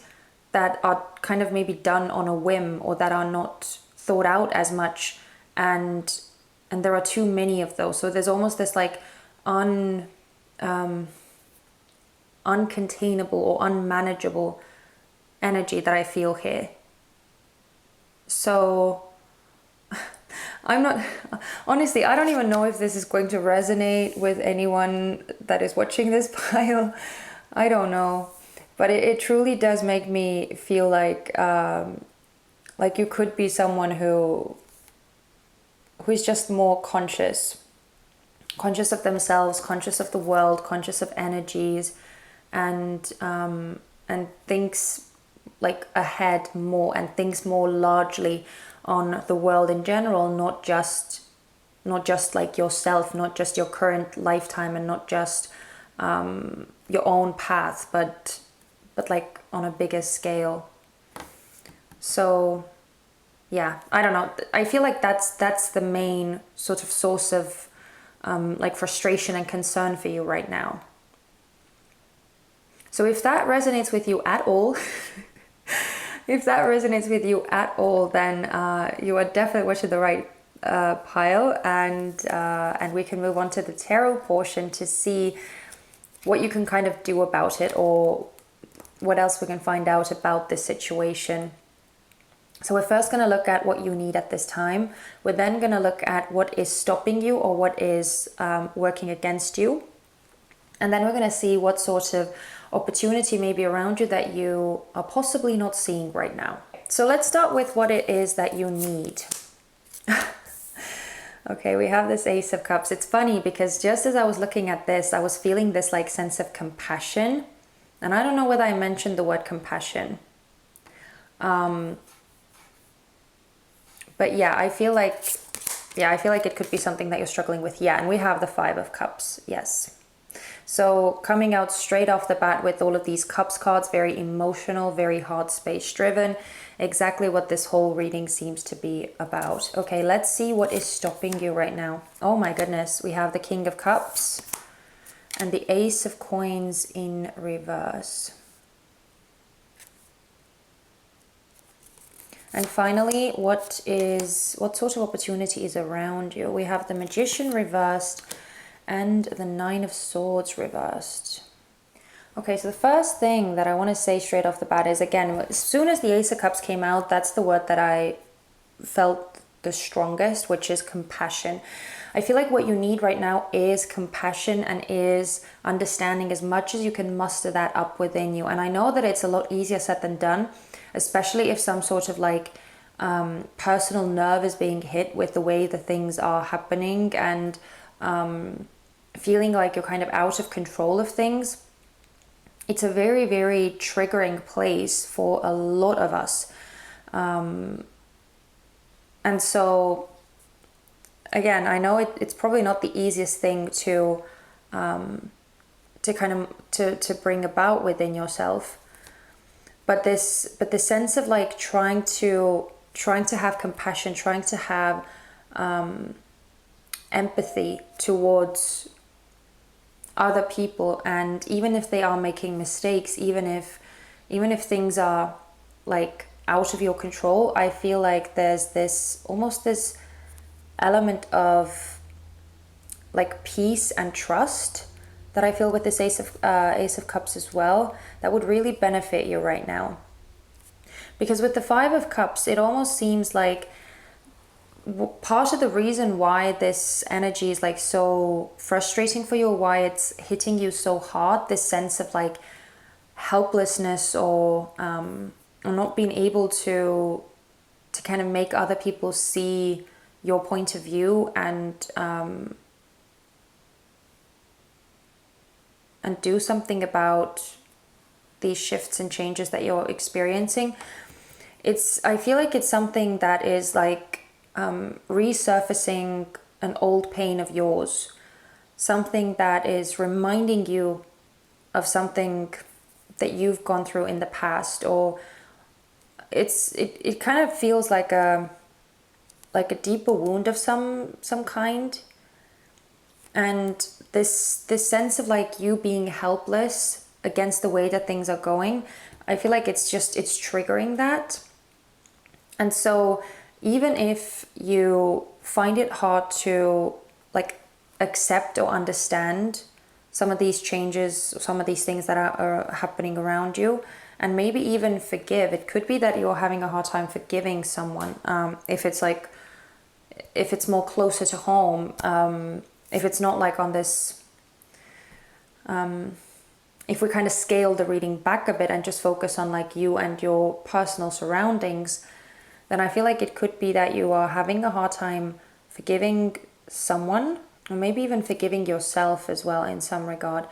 that are kind of maybe done on a whim, or that are not thought out as much, and there are too many of those. So there's almost this like uncontainable or unmanageable energy that I feel here. So I'm not, honestly, I don't even know if this is going to resonate with anyone that is watching this pile. I don't know, but it truly does make me feel like you could be someone who is just more conscious conscious of themselves, conscious of the world, conscious of energies, and thinks like ahead more, and thinks more largely on the world in general, not just like yourself, not just your current lifetime, and not just your own path, but like on a bigger scale. So yeah, I don't know, I feel like that's the main sort of source of like frustration and concern for you right now. So if that resonates with you at all, if that resonates with you at all, then you are definitely watching the right pile, and we can move on to the tarot portion to see what you can kind of do about it, or what else we can find out about this situation. So we're first going to look at what you need at this time. We're then going to look at what is stopping you, or what is working against you. And then we're going to see what sort of opportunity may be around you that you are possibly not seeing right now. So let's start with what it is that you need. Okay, we have this Ace of Cups. It's funny because just as I was looking at this, I was feeling this like sense of compassion. And I don't know whether I mentioned the word compassion. But yeah, I feel like it could be something that you're struggling with. Yeah, and we have the Five of Cups. Yes. So coming out straight off the bat with all of these Cups cards, very emotional, very heart space driven. Exactly what this whole reading seems to be about. Okay, let's see what is stopping you right now. Oh my goodness, we have the King of Cups and the Ace of Coins in reverse. And finally, what sort of opportunity is around you? We have the Magician reversed and the Nine of Swords reversed. Okay, so the first thing that I want to say straight off the bat is, again, as soon as the Ace of Cups came out, that's the word that I felt the strongest, which is compassion. I feel like what you need right now is compassion, and is understanding as much as you can muster that up within you. And I know that it's a lot easier said than done, especially if some sort of like personal nerve is being hit with the way the things are happening, and feeling like you're kind of out of control of things. It's a very, very triggering place for a lot of us. And so, again, I know it's probably not the easiest thing to bring about within yourself. But the sense of like trying to have compassion, trying to have empathy towards other people, and even if they are making mistakes, even if things are like out of your control, I feel like there's this element of like peace and trust that I feel with this Ace of Cups as well, that would really benefit you right now. Because with the Five of Cups, it almost seems like part of the reason why this energy is like so frustrating for you, or why it's hitting you so hard, this sense of like helplessness, or not being able to kind of make other people see your point of view, and do something about these shifts and changes that you're experiencing. I feel like it's something that is like resurfacing an old pain of yours, something that is reminding you of something that you've gone through in the past, or it kind of feels like a deeper wound of some kind. And this sense of like you being helpless against the way that things are going, I feel like it's triggering that. And so even if you find it hard to like accept or understand some of these changes, some of these things that are happening around you, and maybe even forgive, it could be that you're having a hard time forgiving someone, if it's more closer to home, if it's not like on this, if we kind of scale the reading back a bit and just focus on like you and your personal surroundings, then I feel like it could be that you are having a hard time forgiving someone, or maybe even forgiving yourself as well in some regard.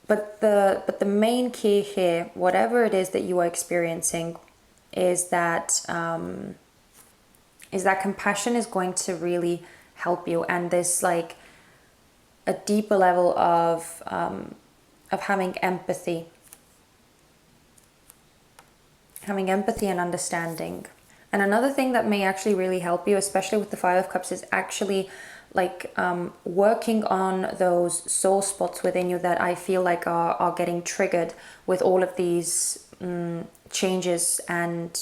But the main key here, whatever it is that you are experiencing, is that compassion is going to really help you, and this like a deeper level of having empathy and understanding. And another thing that may actually really help you, especially with the Five of Cups, is actually like working on those sore spots within you that I feel like are getting triggered with all of these changes and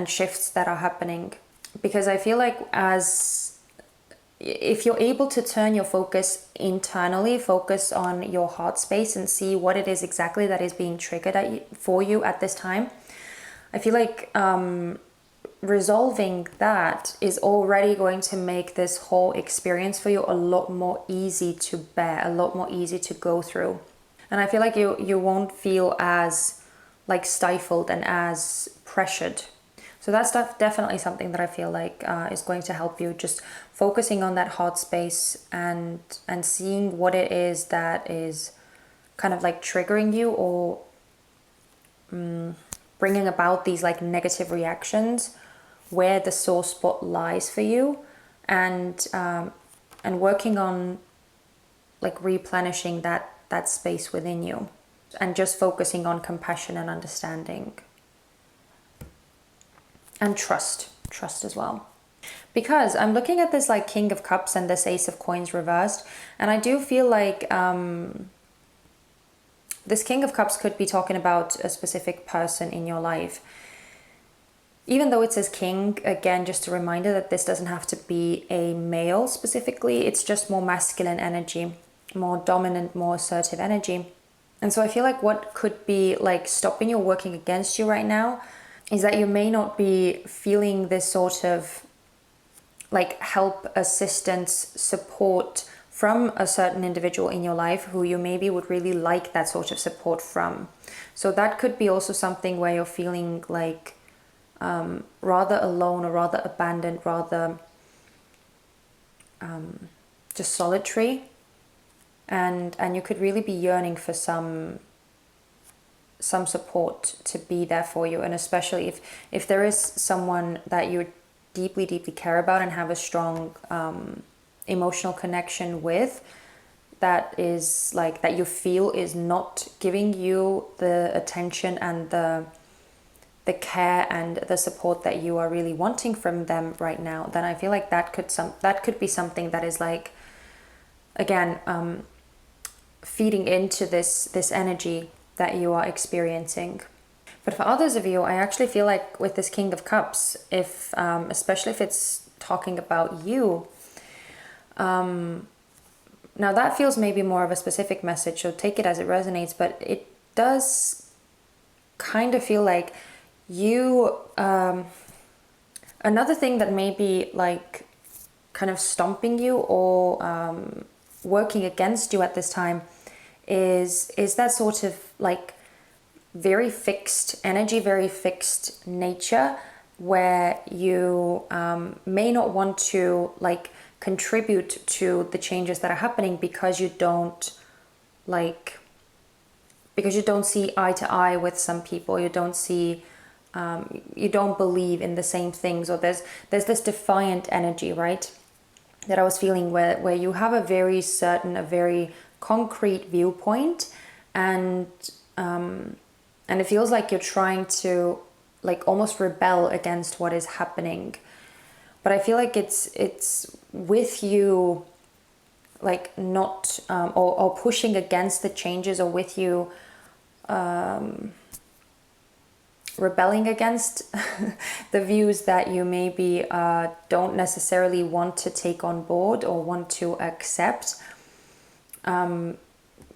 shifts that are happening. Because I feel like if you're able to turn your focus internally, focus on your heart space and see what it is exactly that is being triggered for you at this time, I feel like resolving that is already going to make this whole experience for you a lot more easy to bear, a lot more easy to go through. And I feel like you won't feel as like stifled and as pressured. So that's definitely something that I feel like is going to help you, just focusing on that heart space and seeing what it is that is kind of like triggering you or bringing about these like negative reactions, where the sore spot lies for you, and working on like replenishing that space within you, and just focusing on compassion and understanding. And trust as well. Because I'm looking at this like King of Cups and this Ace of Coins reversed, and I do feel like this King of Cups could be talking about a specific person in your life. Even though it says king, again, just a reminder that this doesn't have to be a male specifically. It's just more masculine energy, more dominant, more assertive energy. And so I feel like what could be like stopping you, working against you right now, is that you may not be feeling this sort of like help, assistance, support from a certain individual in your life who you maybe would really like that sort of support from. So that could be also something where you're feeling like rather alone, or rather abandoned, rather just solitary, and you could really be yearning for some support to be there for you. And especially if there is someone that you deeply care about and have a strong emotional connection with, that is like that you feel is not giving you the attention and the care and the support that you are really wanting from them right now, then I feel like that could be something that is like, again, feeding into this energy that you are experiencing. But for others of you, I actually feel like with this King of Cups, if especially if it's talking about you, now that feels maybe more of a specific message, so take it as it resonates, but it does kind of feel like you, another thing that may be like kind of stomping you or working against you at this time is that sort of like very fixed energy, very fixed nature, where you may not want to like contribute to the changes that are happening because you don't see eye to eye with some people, you don't see you don't believe in the same things, or there's this defiant energy, right, that I was feeling where you have a very certain, a very concrete viewpoint, and it feels like you're trying to like almost rebel against what is happening. But I feel like it's with you like not or pushing against the changes, or with you rebelling against the views that you maybe don't necessarily want to take on board or want to accept.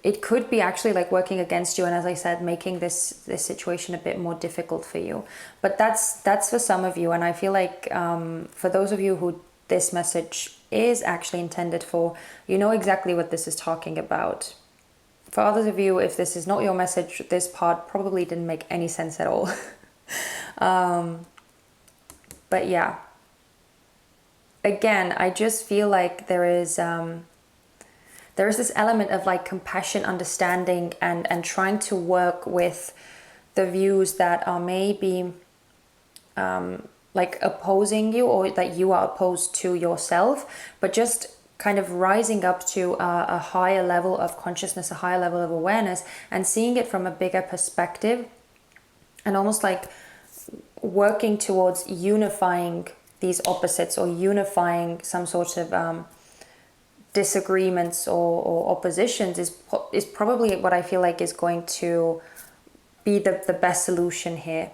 It could be actually like working against you, and as I said, making this situation a bit more difficult for you. But that's for some of you, and I feel like for those of you who this message is actually intended for, you know exactly what this is talking about. For others of you, if this is not your message, this part probably didn't make any sense at all. But yeah, again, I just feel like there is this element of like compassion, understanding, and trying to work with the views that are maybe like opposing you, or that you are opposed to yourself, but just kind of rising up to a higher level of consciousness, a higher level of awareness, and seeing it from a bigger perspective, and almost like working towards unifying these opposites, or unifying some sort of disagreements or oppositions is probably what I feel like is going to be the best solution here.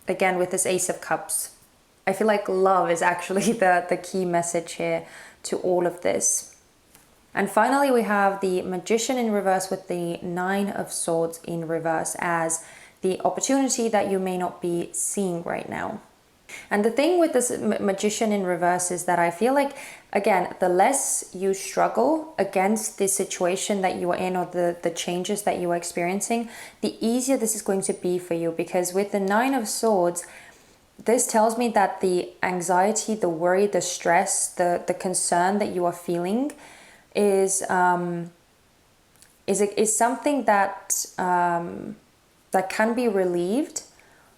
Again, with this Ace of Cups, I feel like love is actually the key message here to all of this. And finally, we have the Magician in reverse with the Nine of Swords in reverse as the opportunity that you may not be seeing right now. And the thing with this Magician in reverse is that I feel like, again, the less you struggle against the situation that you are in, or the changes that you are experiencing, the easier this is going to be for you. Because with the Nine of Swords, this tells me that the anxiety, the worry, the stress, the concern that you are feeling is something that that can be relieved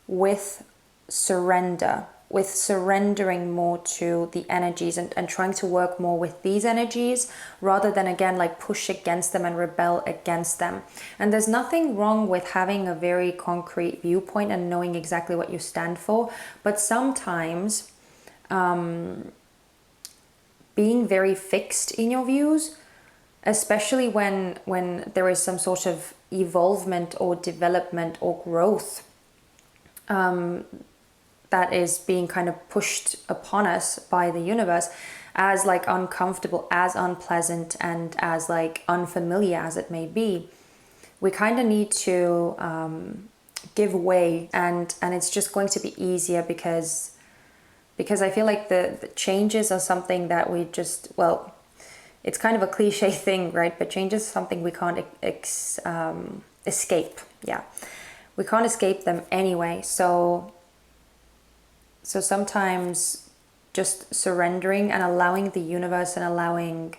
with surrender, with surrendering more to the energies, and trying to work more with these energies rather than, again, like push against them and rebel against them. And there's nothing wrong with having a very concrete viewpoint and knowing exactly what you stand for, but sometimes being very fixed in your views, especially when there is some sort of evolvement or development or growth that is being kind of pushed upon us by the universe, as like uncomfortable, as unpleasant, and as like unfamiliar as it may be, we kind of need to give way, and it's just going to be easier because I feel like the changes are something that we just, well, it's kind of a cliche thing, right? But change is something we can't escape. Yeah, we can't escape them anyway. So sometimes just surrendering and allowing the universe and allowing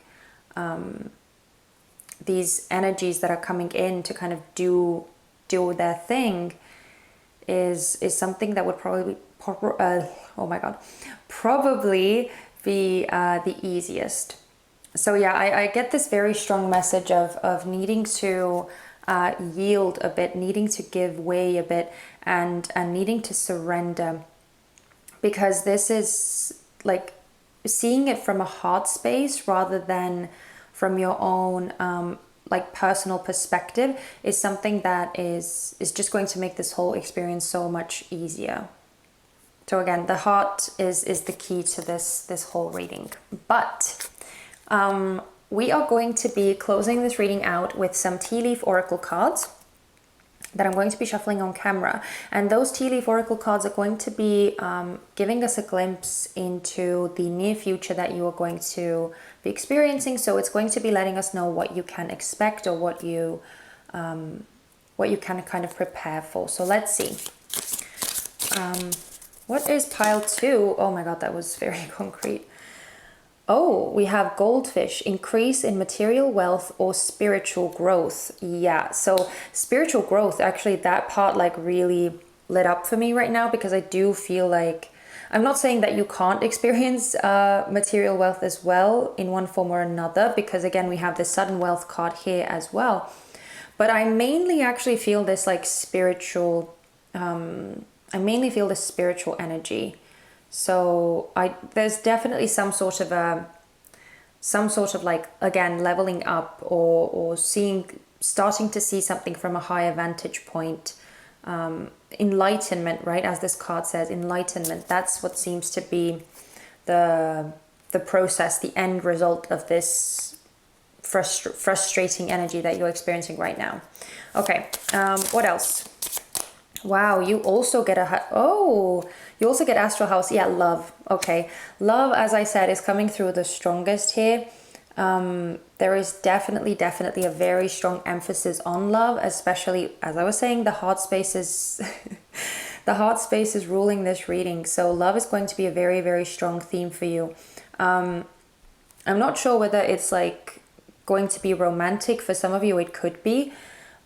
these energies that are coming in to kind of do their thing is something that would probably be the easiest. So yeah, I get this very strong message of needing to yield a bit, needing to give way a bit, and needing to surrender, because this is like seeing it from a heart space rather than from your own like personal perspective is something that is just going to make this whole experience so much easier. So again, the heart is the key to this whole reading. But we are going to be closing this reading out with some tea leaf oracle cards that I'm going to be shuffling on camera. And those tea leaf oracle cards are going to be giving us a glimpse into the near future that you are going to be experiencing. So it's going to be letting us know what you can expect, or what you can kind of prepare for. So let's see. What is pile 2? Oh my god, that was very concrete. Oh, we have goldfish, increase in material wealth or spiritual growth. Yeah, so spiritual growth, actually that part like really lit up for me right now, because I do feel like, I'm not saying that you can't experience material wealth as well in one form or another, because again, we have the sudden wealth card here as well. But I mainly actually feel this like spiritual, I mainly feel this spiritual energy. So there's definitely some sort of like, again, leveling up, or starting to see something from a higher vantage point, enlightenment, right? As this card says, enlightenment. That's what seems to be the process, the end result of this frustrating energy that you're experiencing right now. Okay, what else? Wow, you also get you also get astral house. Yeah, love. Okay, love, as I said, is coming through the strongest here. There is definitely a very strong emphasis on love, especially, as I was saying, the heart space is The heart space is ruling this reading. So love is going to be a very, very strong theme for you. I'm not sure whether it's like going to be romantic. For some of you, it could be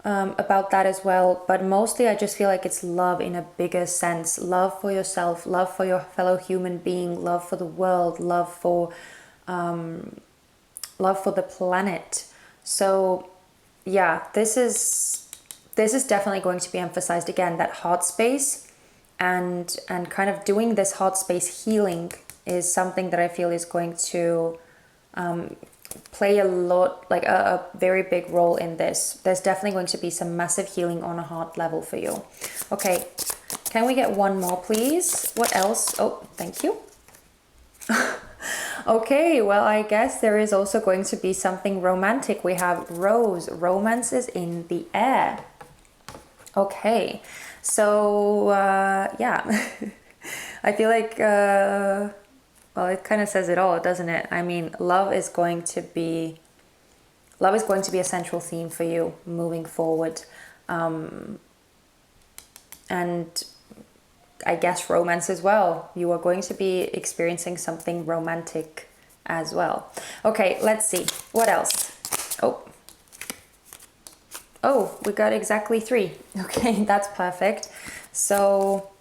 about that as well. But mostly I just feel like it's love in a bigger sense. Love for yourself, love for your fellow human being, love for the world, love for the planet. So yeah, this is definitely going to be emphasized again, that heart space, and kind of doing this heart space healing is something that I feel is going to play a lot, like a very big role in this. There's definitely going to be some massive healing on a heart level for you. Okay, can we get one more, please? What else? Oh, thank you. Okay, well, I guess there is also going to be something romantic. We have Rose. Romance is in the air. Okay, so yeah, I feel like, well, it kind of says it all, doesn't it? I mean, love is going to be a central theme for you moving forward. And I guess romance as well. You are going to be experiencing something romantic as well. Okay, let's see. What else? Oh, we got exactly 3. Okay, that's perfect. So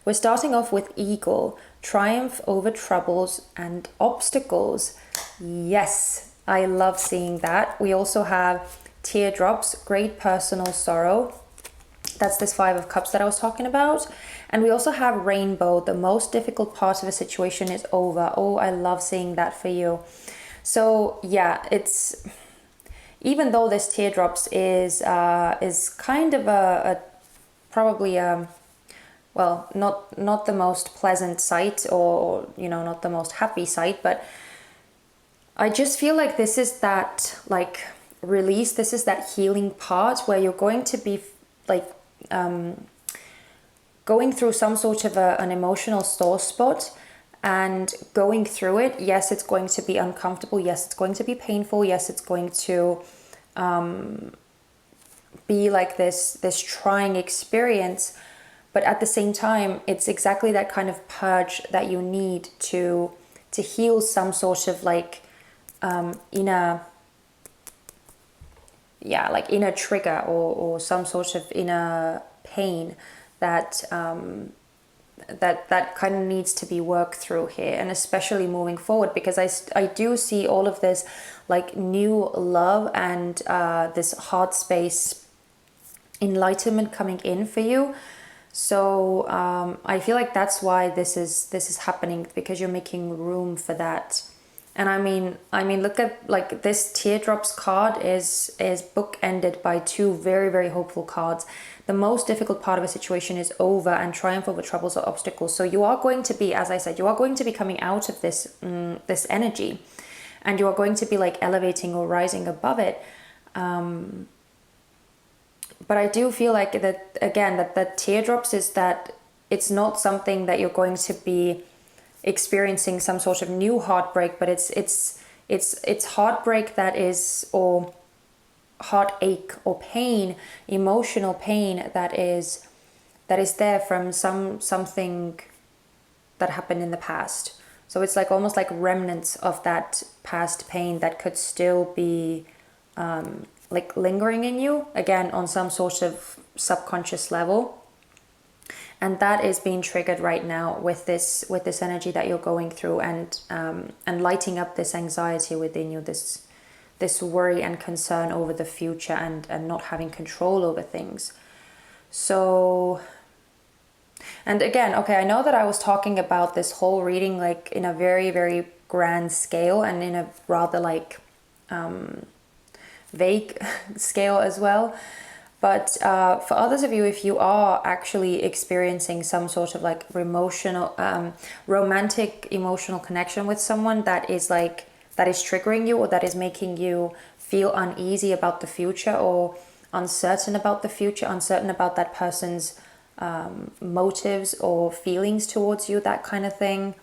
we're starting off with Eagle. Triumph over troubles and obstacles. Yes, I love seeing that. We also have Teardrops, great personal sorrow. That's this 5 of Cups that I was talking about. And we also have Rainbow. The most difficult part of a situation is over. Oh, I love seeing that for you. So yeah, it's, even though this Teardrops is kind of a probably well, not the most pleasant sight, or not the most happy sight, but I just feel like this is that like release. This is that healing part where you're going to be like going through some sort of an emotional sore spot, and going through it. Yes, it's going to be uncomfortable. Yes, it's going to be painful. Yes, it's going to be like this trying experience. But at the same time, it's exactly that kind of purge that you need to heal some sort of like inner trigger, or some sort of inner pain that that kind of needs to be worked through here, and especially moving forward, because I do see all of this like new love and this heart space enlightenment coming in for you. So I feel like that's why this is happening, because you're making room for that. And I mean, look at like this Teardrops card is bookended by 2 very, very hopeful cards. The most difficult part of a situation is over, and triumph over troubles or obstacles. So you are going to be, as I said, you are going to be coming out of this this energy, and you are going to be like elevating or rising above it. But I do feel like that, again, that Teardrops is that it's not something that you're going to be experiencing some sort of new heartbreak, but it's heartbreak that is, or heartache or pain, emotional pain that is there from something that happened in the past. So it's like almost like remnants of that past pain that could still be like lingering in you, again, on some sort of subconscious level. And that is being triggered right now with this energy that you're going through, and lighting up this anxiety within you, this worry and concern over the future, and not having control over things. So, and again, okay, I know that I was talking about this whole reading like in a very, very grand scale, and in a rather like vague scale as well. But for others of you, if you are actually experiencing some sort of like romantic emotional connection with someone that is triggering you, or that is making you feel uneasy about the future, or uncertain about the future, uncertain about that person's motives or feelings towards you, that kind of thing.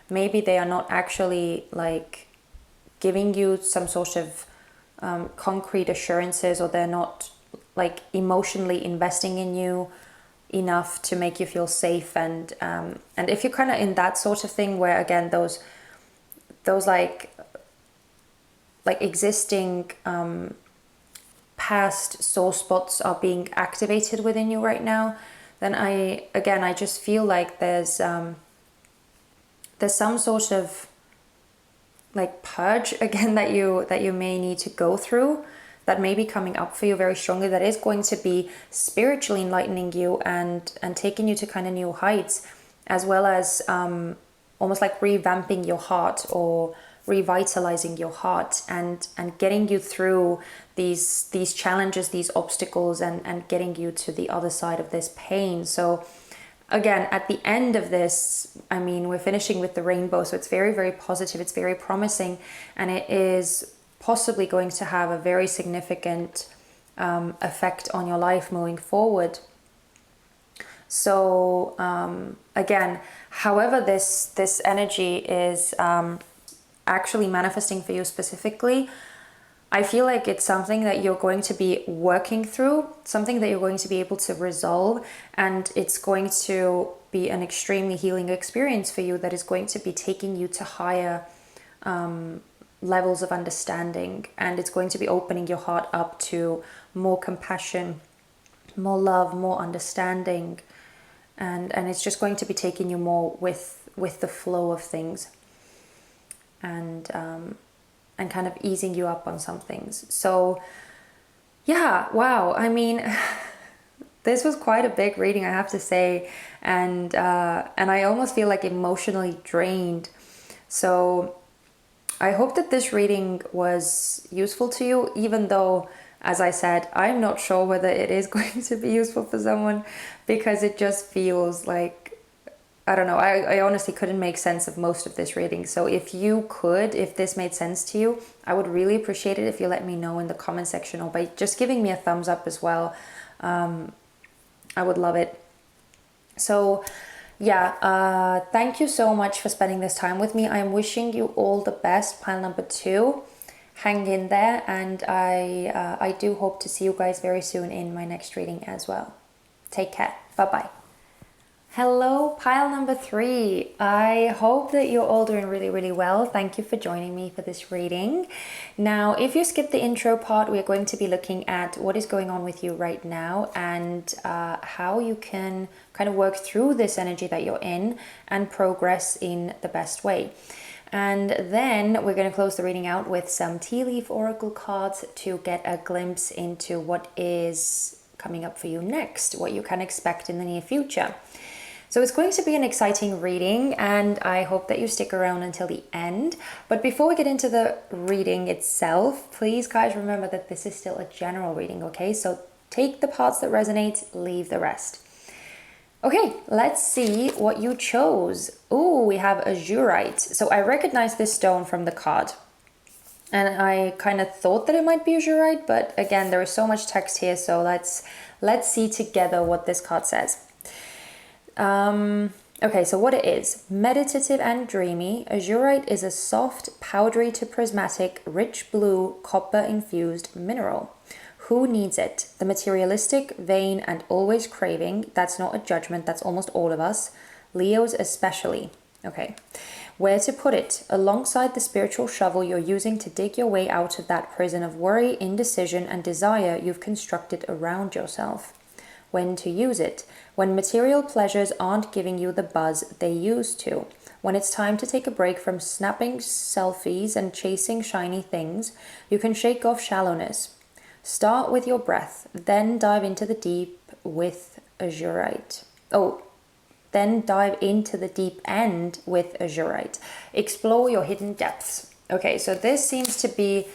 Maybe they are not actually like giving you some sort of concrete assurances, or they're not like emotionally investing in you, enough to make you feel safe. And if you're kind of in that sort of thing where, again, those like existing past sore spots are being activated within you right now, then I just feel like there's some sort of like purge again that you may need to go through, that may be coming up for you very strongly, that is going to be spiritually enlightening you and taking you to kind of new heights, as well as almost like revamping your heart or revitalizing your heart and getting you through these challenges, these obstacles, and getting you to the other side of this pain. So again, at the end of this, I mean, we're finishing with the rainbow, so it's very, very positive, it's very promising, and it is possibly going to have a very significant effect on your life moving forward. So again, however this energy is actually manifesting for you specifically, I feel like it's something that you're going to be working through, something that you're going to be able to resolve, and it's going to be an extremely healing experience for you that is going to be taking you to higher levels of understanding, and it's going to be opening your heart up to more compassion, more love, more understanding, and it's just going to be taking you more with the flow of things, and kind of easing you up on some things. So yeah, wow, I mean, this was quite a big reading, I have to say, and I almost feel like emotionally drained. So I hope that this reading was useful to you, even though, as I said, I'm not sure whether it is going to be useful for someone, because it just feels like, I don't know, I honestly couldn't make sense of most of this reading. So if this made sense to you, I would really appreciate it if you let me know in the comment section, or by just giving me a thumbs up as well. I would love it. So yeah, thank you so much for spending this time with me. I'm wishing you all the best, pile number 2. Hang in there, and I do hope to see you guys very soon in my next reading as well. Take care. Bye-bye. Hello, pile number 3. I hope that you're all doing really, really well. Thank you for joining me for this reading. Now, if you skip the intro part, we're going to be looking at what is going on with you right now, and how you can kind of work through this energy that you're in and progress in the best way. And then we're going to close the reading out with some tea leaf oracle cards to get a glimpse into what is coming up for you next, what you can expect in the near future. So it's going to be an exciting reading, and I hope that you stick around until the end. But before we get into the reading itself, please guys remember that this is still a general reading, okay? So take the parts that resonate, leave the rest. Okay, let's see what you chose. Ooh, we have azurite. So I recognize this stone from the card, and I kind of thought that it might be azurite, but again, there is so much text here, so let's see together what this card says. Okay, so what it is: meditative and dreamy, azurite is a soft, powdery to prismatic, rich blue, copper-infused mineral. Who needs it? The materialistic, vain, and always craving. That's not a judgment, that's almost all of us. Leos especially. Okay. Where to put it? Alongside the spiritual shovel you're using to dig your way out of that prison of worry, indecision, and desire you've constructed around yourself. When to use it? When material pleasures aren't giving you the buzz they used to. When it's time to take a break from snapping selfies and chasing shiny things, you can shake off shallowness. Start with your breath, then dive into the deep with azurite. Then dive into the deep end with azurite. Explore your hidden depths. Okay, so this seems to be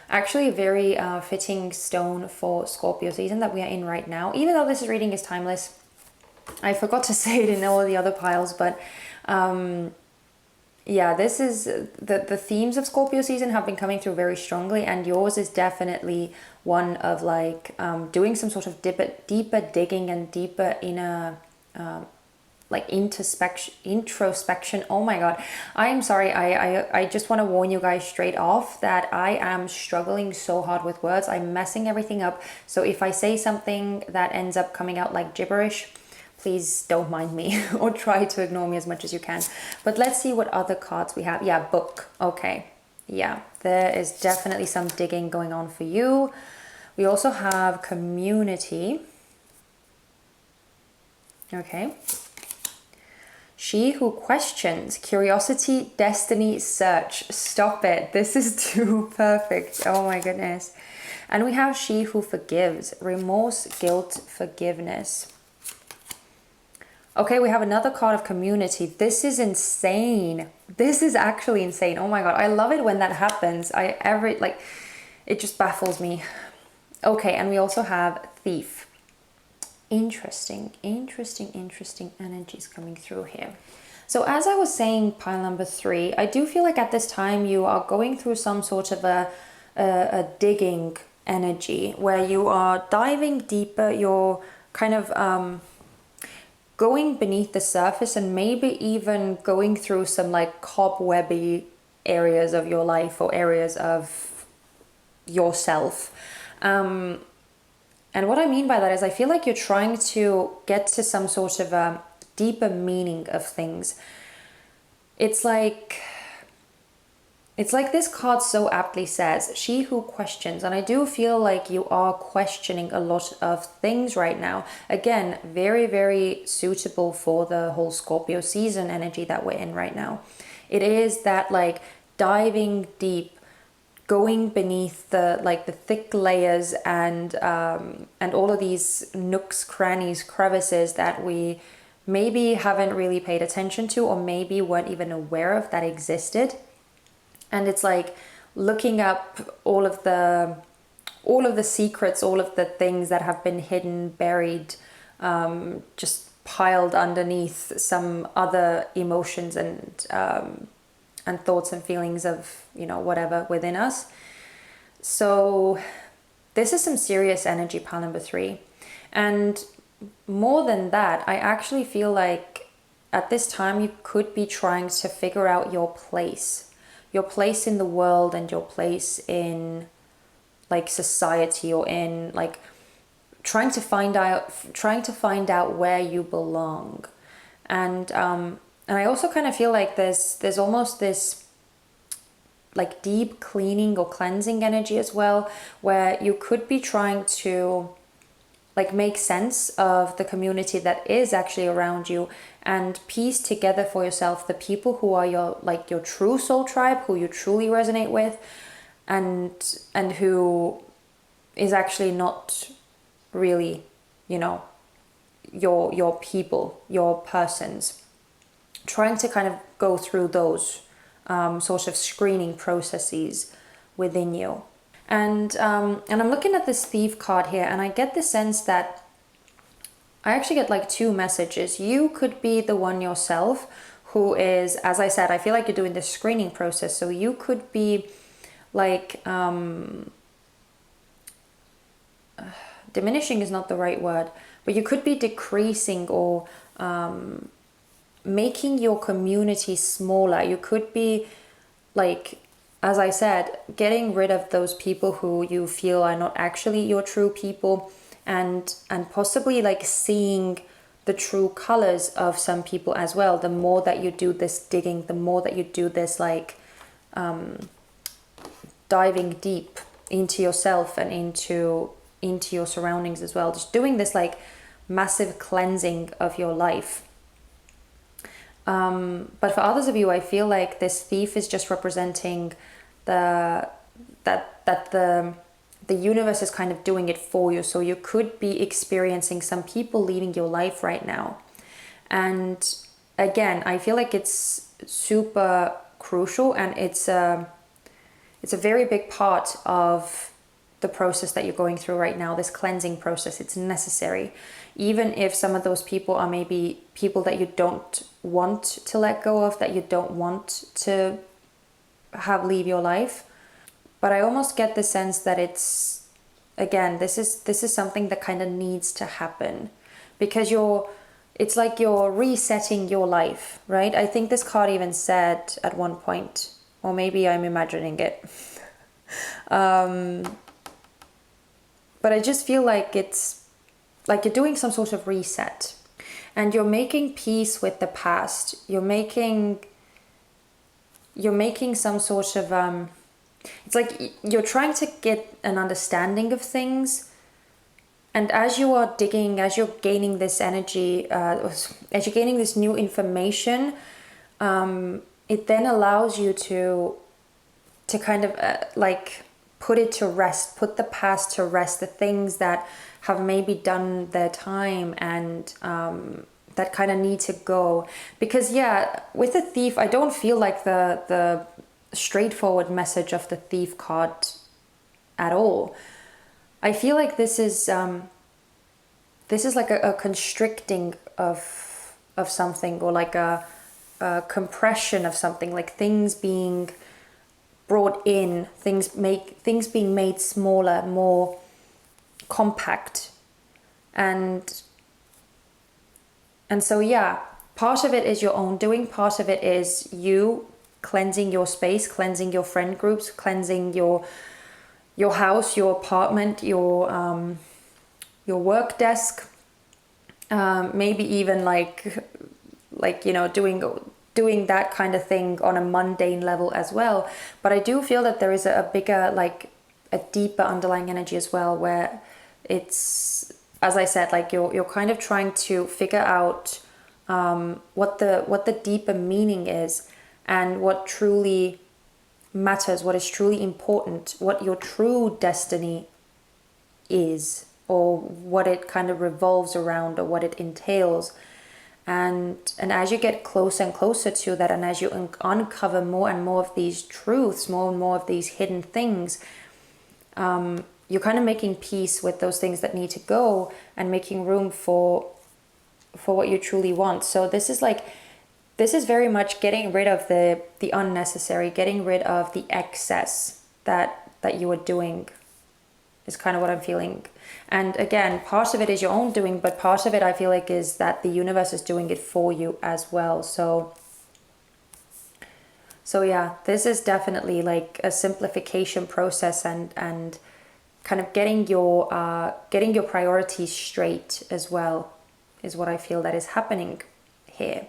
actually a very fitting stone for Scorpio season that we are in right now. Even though this reading is timeless, I forgot to say it in all the other piles, but yeah, this is the themes of Scorpio season have been coming through very strongly, and yours is definitely one of like doing some sort of deeper digging and deeper inner like introspection. Oh my god, I am sorry, I just want to warn you guys straight off that I am struggling so hard with words. I'm messing everything up, so if I say something that ends up coming out like gibberish, please don't mind me or try to ignore me as much as you can. But let's see what other cards we have. Yeah, book. Okay. Yeah, there is definitely some digging going on for you. We also have community. Okay. She who questions, curiosity, destiny, search. Stop it. This is too perfect. Oh my goodness. And we have she who forgives, remorse, guilt, forgiveness. Okay, we have another card of community. This is insane. This is actually insane. Oh my God. I love it when that happens. It just baffles me. Okay, and we also have thief. Interesting energies coming through here. So as I was saying, pile number 3, I do feel like at this time you are going through some sort of a digging energy where you are diving deeper. You're kind of going beneath the surface and maybe even going through some like cobwebby areas of your life or areas of yourself. And what I mean by that is I feel like you're trying to get to some sort of a deeper meaning of things. It's like this card so aptly says, she who questions. And I do feel like you are questioning a lot of things right now. Again, very, very suitable for the whole Scorpio season energy that we're in right now. It is that like diving deep, going beneath the thick layers and all of these nooks, crannies, crevices that we maybe haven't really paid attention to or maybe weren't even aware of that existed. And it's like looking up all of the secrets, all of the things that have been hidden, buried, just piled underneath some other emotions and thoughts and feelings of, whatever within us. So this is some serious energy, pile number 3. And more than that, I actually feel like at this time you could be trying to figure out your place in the world and your place in like society, or in like trying to find out where you belong. And I also kind of feel like there's almost this like deep cleaning or cleansing energy as well, where you could be trying to like make sense of the community that is actually around you and piece together for yourself the people who are your true soul tribe, who you truly resonate with, and who is actually not really, your people, your persons. Trying to kind of go through those sort of screening processes within you. And I'm looking at this thief card here, and I get the sense that I actually get like 2 messages. You could be the one yourself who is, as I said, I feel like you're doing this screening process. So you could be like, diminishing is not the right word, but you could be decreasing or making your community smaller. You could be like, as I said, getting rid of those people who you feel are not actually your true people, and possibly like seeing the true colors of some people as well. The more that you do this digging, the more that you do this like diving deep into yourself and into your surroundings as well. Just doing this like massive cleansing of your life. But for others of you, I feel like this thief is just representing that the universe is kind of doing it for you. So you could be experiencing some people leaving your life right now. And again, I feel like it's super crucial, and it's a very big part of the process that you're going through right now, this cleansing process. It's necessary. Even if some of those people are maybe people that you don't want to let go of, that you don't want to have leave your life. But I almost get the sense that it's, again, this is something that kind of needs to happen, because it's like you're resetting your life, right? I think this card even said at one point, or maybe I'm imagining it. But I just feel like it's like you're doing some sort of reset. and you're making peace with the past. You're making some sort of it's like you're trying to get an understanding of things, and as you are digging, as you're gaining this energy, as you're gaining this new information, it then allows you to kind of like put it to rest, put the past to rest, the things that have maybe done their time and that kind of need to go. Because yeah, with the Thief, I don't feel like the straightforward message of the Thief card at all. I feel like this is like a constricting of something, or like a compression of something, like things being brought in, things being made smaller, more compact, and so yeah, part of it is your own doing, part of it is you cleansing your space, cleansing your friend groups, cleansing your house, your apartment, your work desk, maybe even like you know, doing that kind of thing on a mundane level as well. But I do feel that there is a bigger, like a deeper underlying energy as well, where it's, as I said, like you're kind of trying to figure out what the deeper meaning is, and what truly matters, what is truly important, what your true destiny is, or what it kind of revolves around, or what it entails. And as you get closer and closer to that, and as you uncover more and more of these truths, more and more of these hidden things, you're kind of making peace with those things that need to go, and making room for what you truly want. So this is very much getting rid of the unnecessary, getting rid of the excess that you are doing, is kind of what I'm feeling. And again, part of it is your own doing, but part of it I feel like is that the universe is doing it for you as well. So yeah, this is definitely like a simplification process, and kind of getting your priorities straight as well, is what I feel that is happening here.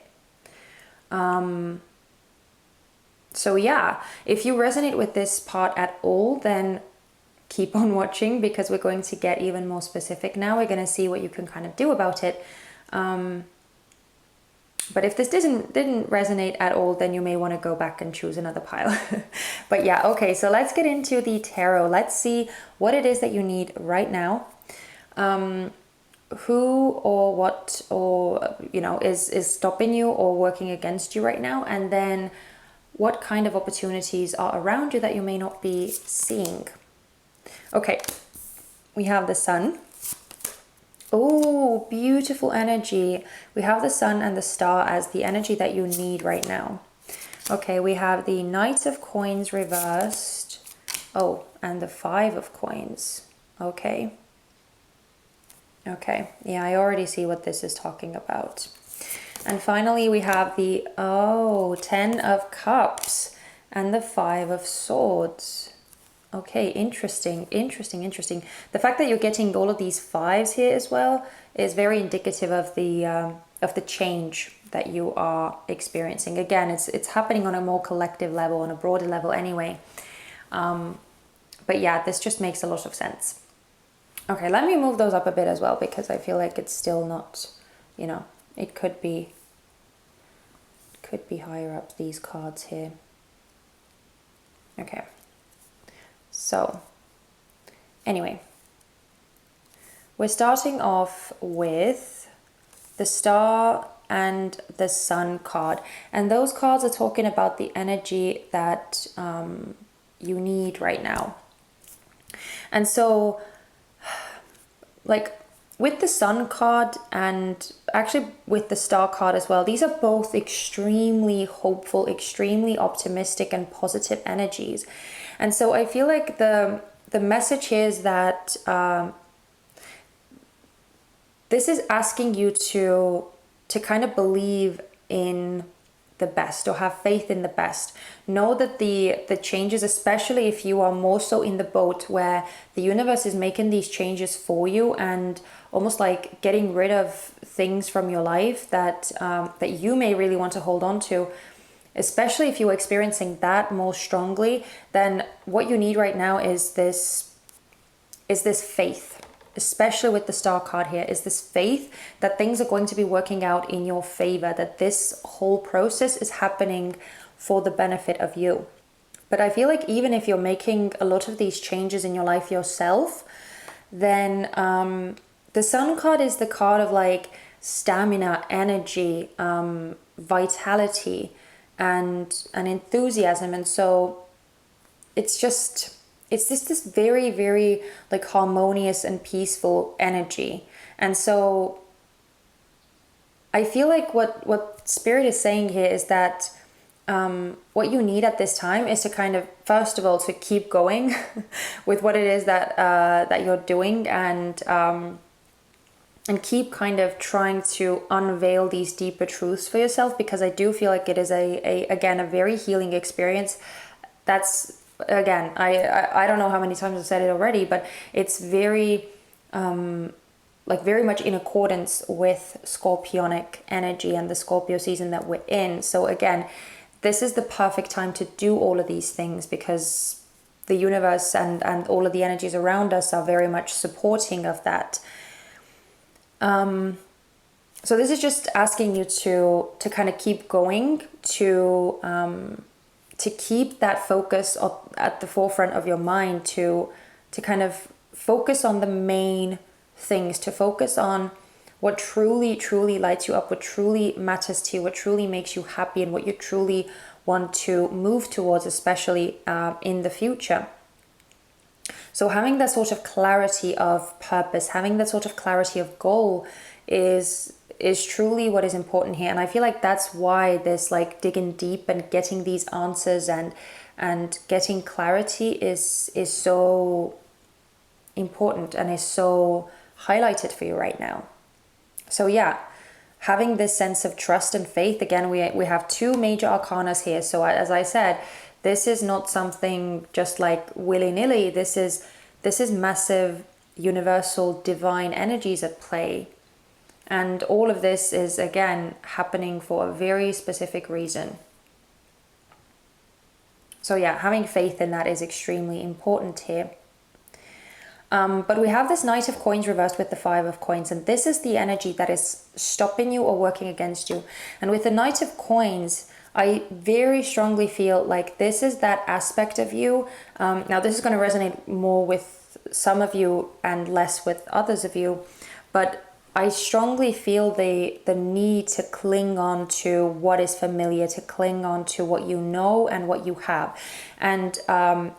So yeah, if you resonate with this part at all, then keep on watching, because we're going to get even more specific now. We're going to see what you can kind of do about it. But if this didn't resonate at all, then you may want to go back and choose another pile. But yeah, okay, so let's get into the tarot. Let's see what it is that you need right now. Who or what, or you know, is stopping you or working against you right now, and then what kind of opportunities are around you that you may not be seeing. Okay, we have the Sun. Oh, beautiful energy. We have the Sun and the Star as the energy that you need right now. Okay, we have the Knight of Coins reversed. Oh, and the Five of Coins. Okay. Okay, yeah, I already see what this is talking about. And finally, we have the, Ten of Cups and the Five of Swords. Okay, interesting. The fact that you're getting all of these fives here as well is very indicative of the change that you are experiencing. Again, it's happening on a more collective level, on a broader level anyway. But yeah, this just makes a lot of sense. Okay, let me move those up a bit as well, because I feel like it's still not, you know, it could be higher up, these cards here. Okay. So, anyway, we're starting off with the Star and the Sun card. And those cards are talking about the energy that you need right now. And so, like, with the Sun card and actually with the Star card as well, these are both extremely hopeful, extremely optimistic and positive energies. And so I feel like the message here is that this is asking you to kind of believe in the best, or have faith in the best. Know that the changes, especially if you are more so in the boat where the universe is making these changes for you and almost like getting rid of things from your life that that you may really want to hold on to, especially if you're experiencing that more strongly, then what you need right now is this faith, especially with the Star card here, is this faith that things are going to be working out in your favor, that this whole process is happening for the benefit of you. But I feel like even if you're making a lot of these changes in your life yourself, then the Sun card is the card of like stamina, energy, vitality, and enthusiasm. And so it's this very, very like harmonious and peaceful energy. And so I feel like what Spirit is saying here is that what you need at this time is to kind of, first of all, to keep going with what it is that you're doing, and keep kind of trying to unveil these deeper truths for yourself, because I do feel like it is again a very healing experience. That's, again, I don't know how many times I've said it already, but it's very like very much in accordance with Scorpionic energy and the Scorpio season that we're in. So again, this is the perfect time to do all of these things, because the universe and all of the energies around us are very much supporting of that. So this is just asking you to kind of keep going, to keep that focus at the forefront of your mind, to kind of focus on the main things, to focus on what truly lights you up, what truly matters to you, what truly makes you happy, and what you truly want to move towards, especially in the future. So having that sort of clarity of purpose, having that sort of clarity of goal is truly what is important here. And I feel like that's why this like digging deep and getting these answers and getting clarity is so important and is so highlighted for you right now. So yeah, having this sense of trust and faith, again, we have two major arcanas here. So as I said, this is not something just like willy-nilly. This is massive universal divine energies at play. And all of this is, again, happening for a very specific reason. So yeah, having faith in that is extremely important here. But we have this Knight of Coins reversed with the Five of Coins, and this is the energy that is stopping you or working against you. And with the Knight of Coins, I very strongly feel like this is that aspect of you. Now, this is going to resonate more with some of you and less with others of you, but I strongly feel the need to cling on to what is familiar, to cling on to what you know and what you have. And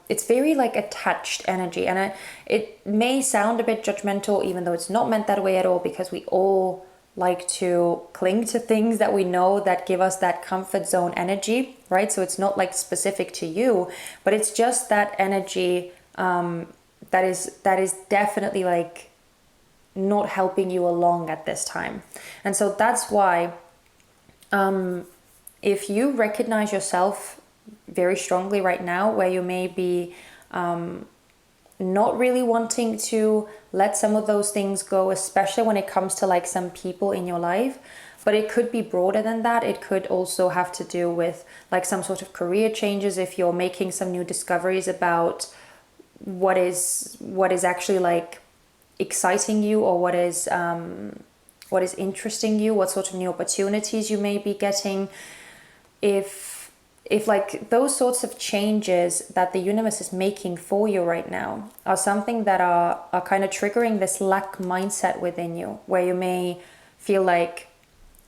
it's very like attached energy. And it may sound a bit judgmental, even though it's not meant that way at all, because we all like to cling to things that we know that give us that comfort zone energy, right? So it's not like specific to you, but it's just that energy that is definitely like not helping you along at this time. And so that's why if you recognize yourself very strongly right now, where you may be not really wanting to let some of those things go, especially when it comes to like some people in your life, but it could be broader than that. It could also have to do with like some sort of career changes, if you're making some new discoveries about what is actually like exciting you, or what is interesting you, what sort of new opportunities you may be getting. If like those sorts of changes that the universe is making for you right now are something that are kind of triggering this lack mindset within you, where you may feel like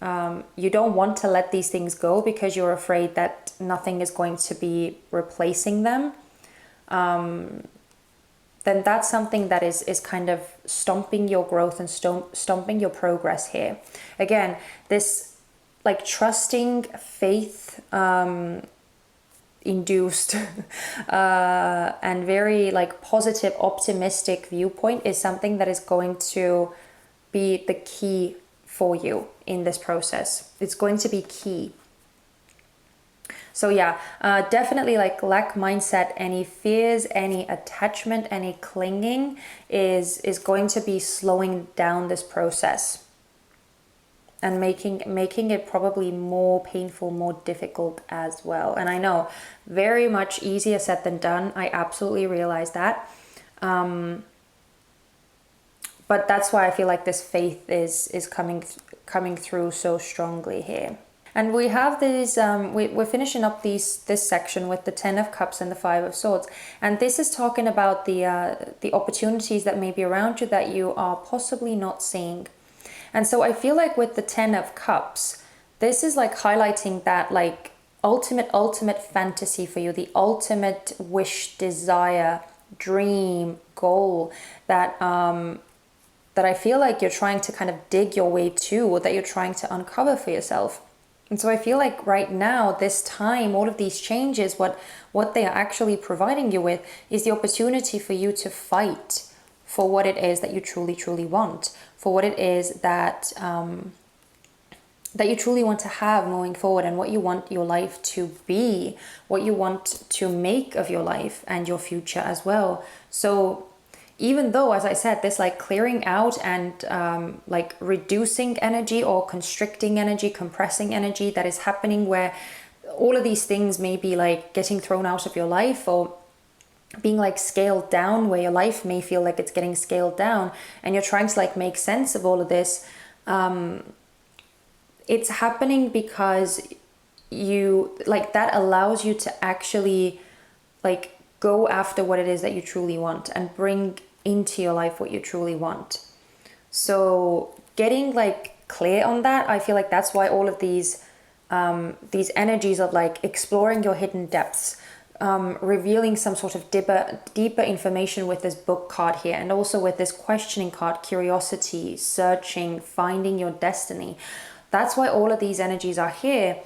you don't want to let these things go because you're afraid that nothing is going to be replacing them, then that's something that is kind of stomping your growth and stomping your progress here. Again, this like trusting, faith induced and very like positive, optimistic viewpoint is something that is going to be the key for you in this process. It's going to be key. So yeah, definitely like lack mindset, any fears, any attachment, any clinging is going to be slowing down this process and making it probably more painful, more difficult as well. And I know, very much easier said than done. I absolutely realize that. But that's why I feel like this faith is coming through so strongly here. And we have these, we're finishing up this section with the Ten of Cups and the Five of Swords. And this is talking about the opportunities that may be around you that you are possibly not seeing. And so I feel like with the Ten of Cups, this is like highlighting that like ultimate fantasy for you, the ultimate wish, desire, dream, goal that that I feel like you're trying to kind of dig your way to, or that you're trying to uncover for yourself. And so I feel like right now, this time, all of these changes, what they are actually providing you with is the opportunity for you to fight for what it is that you truly want, for what it is that that you truly want to have moving forward, and what you want your life to be, what you want to make of your life and your future as well. So even though, as I said, this like clearing out and like reducing energy or constricting energy, compressing energy that is happening, where all of these things may be like getting thrown out of your life or being like scaled down, where your life may feel like it's getting scaled down, and you're trying to like make sense of all of this. It's happening because you like, that allows you to actually like go after what it is that you truly want and bring into your life what you truly want. So getting like clear on that, I feel like that's why all of these energies of like exploring your hidden depths, revealing some sort of deeper information with this book card here, and also with this questioning card, curiosity, searching, finding your destiny. That's why all of these energies are here,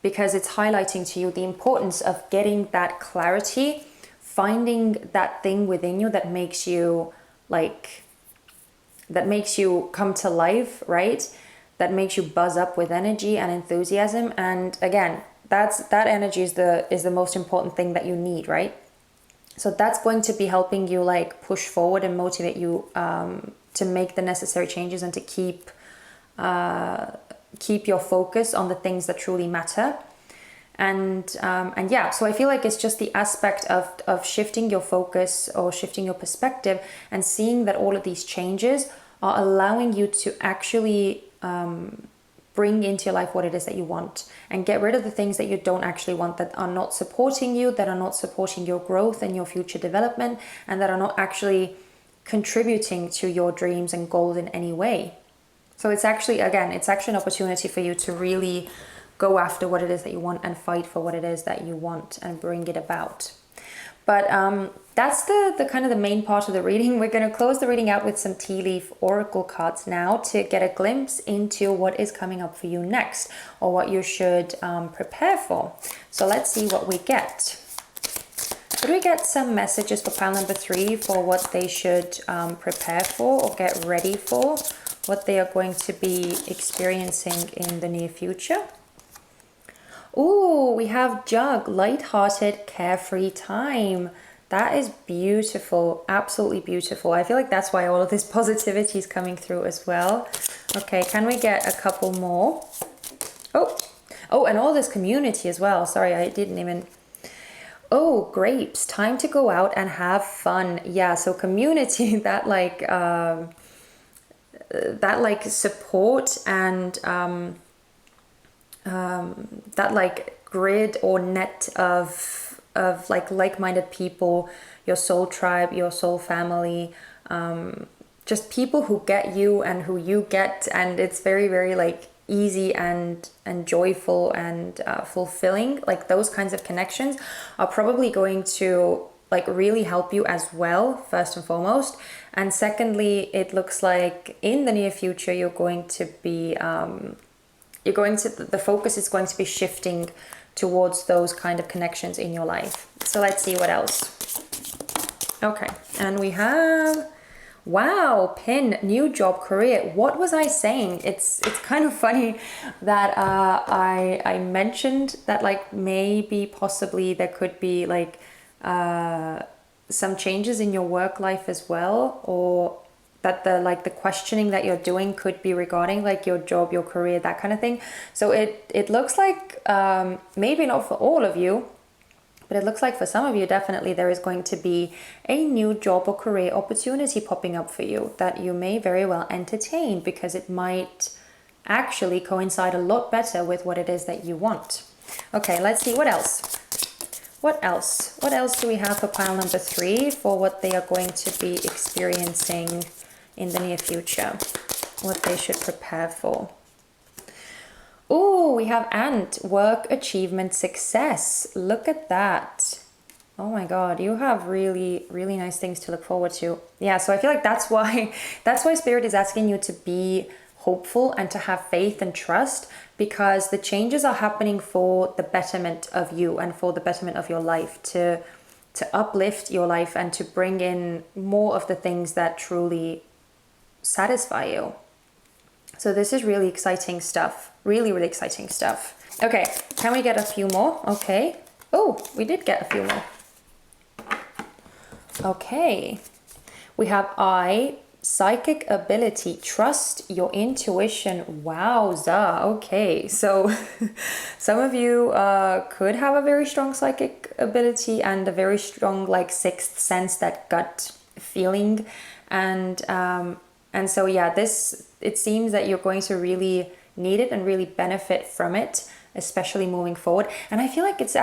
because it's highlighting to you the importance of getting that clarity, finding that thing within you that makes you like, that makes you come to life, right? That makes you buzz up with energy and enthusiasm. And again, that energy is the most important thing that you need, right? So that's going to be helping you like push forward and motivate you to make the necessary changes and to keep your focus on the things that truly matter. And yeah, so I feel like it's just the aspect of shifting your focus or shifting your perspective and seeing that all of these changes are allowing you to actually bring into your life what it is that you want, and get rid of the things that you don't actually want, that are not supporting you, that are not supporting your growth and your future development, and that are not actually contributing to your dreams and goals in any way. So it's actually, again, it's actually an opportunity for you to really go after what it is that you want and fight for what it is that you want and bring it about. But that's the kind of the main part of the reading. We're going to close the reading out with some tea leaf oracle cards now to get a glimpse into what is coming up for you next, or what you should prepare for. So let's see what we get. Could we get some messages for pile number 3 for what they should prepare for or get ready for, what they are going to be experiencing in the near future? Oh, we have Jug, light-hearted, carefree time. That is beautiful, absolutely beautiful. I feel like that's why all of this positivity is coming through as well. Okay, can we get a couple more? Oh, and all this community as well. Sorry, I didn't even... Oh, grapes, time to go out and have fun. Yeah, so community, that like support and that like grid or net of like-minded people, your soul tribe, your soul family, just people who get you and who you get, and it's very, very like easy and joyful and fulfilling. Like those kinds of connections are probably going to like really help you as well, first and foremost. And secondly, it looks like in the near future you're going to be the focus is going to be shifting towards those kind of connections in your life. So let's see what else. Okay, and we have Wow, pin, new job, career. What was I saying? It's kind of funny that I mentioned that like maybe possibly there could be like some changes in your work life as well, or that the questioning that you're doing could be regarding like your job, your career, that kind of thing. So it looks like maybe not for all of you, but it looks like for some of you, definitely there is going to be a new job or career opportunity popping up for you that you may very well entertain, because it might actually coincide a lot better with what it is that you want. Okay, let's see what else. What else? What else do we have for pile number 3 for what they are going to be experiencing in the near future? What they should prepare for. Oh, we have ant, work, achievement, success. Look at that. Oh my God, you have really, really nice things to look forward to. Yeah, so I feel like that's why Spirit is asking you to be hopeful and to have faith and trust, because the changes are happening for the betterment of you and for the betterment of your life, to uplift your life and to bring in more of the things that truly satisfy you. So this is really exciting stuff. Really, really exciting stuff. Okay, can we get a few more? Okay. Oh, we did get a few more. Okay. We have psychic ability, trust your intuition. Wowza. Okay, so some of you could have a very strong psychic ability and a very strong like sixth sense, that gut feeling. And so yeah, it seems that you're going to really need it and really benefit from it, especially moving forward. And I feel like it's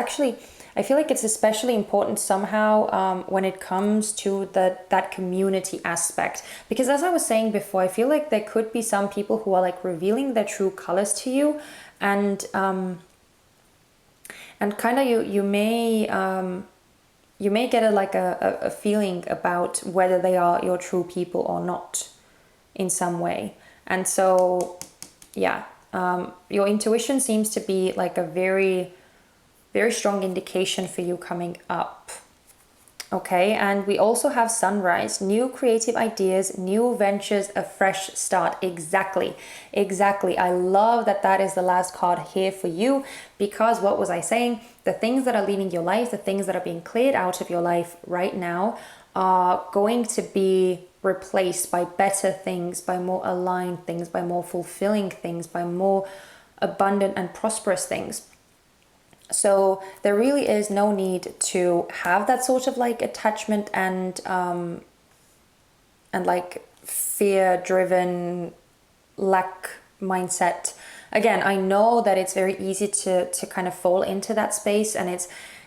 especially important somehow when it comes to that community aspect. Because as I was saying before, I feel like there could be some people who are like revealing their true colors to you, and kind of you may get a feeling about whether they are your true people or not in some way. And so yeah, your intuition seems to be like a very, very strong indication for you coming up. Okay, and we also have sunrise, new creative ideas, new ventures, a fresh start. Exactly. I love that is the last card here for you, because what was I saying? The things that are leaving your life, the things that are being cleared out of your life right now are going to be replaced by better things, by more aligned things, by more fulfilling things, by more abundant and prosperous things. So there really is no need to have that sort of like attachment and like fear-driven lack mindset. Again, I know that it's very easy to kind of fall into that space, and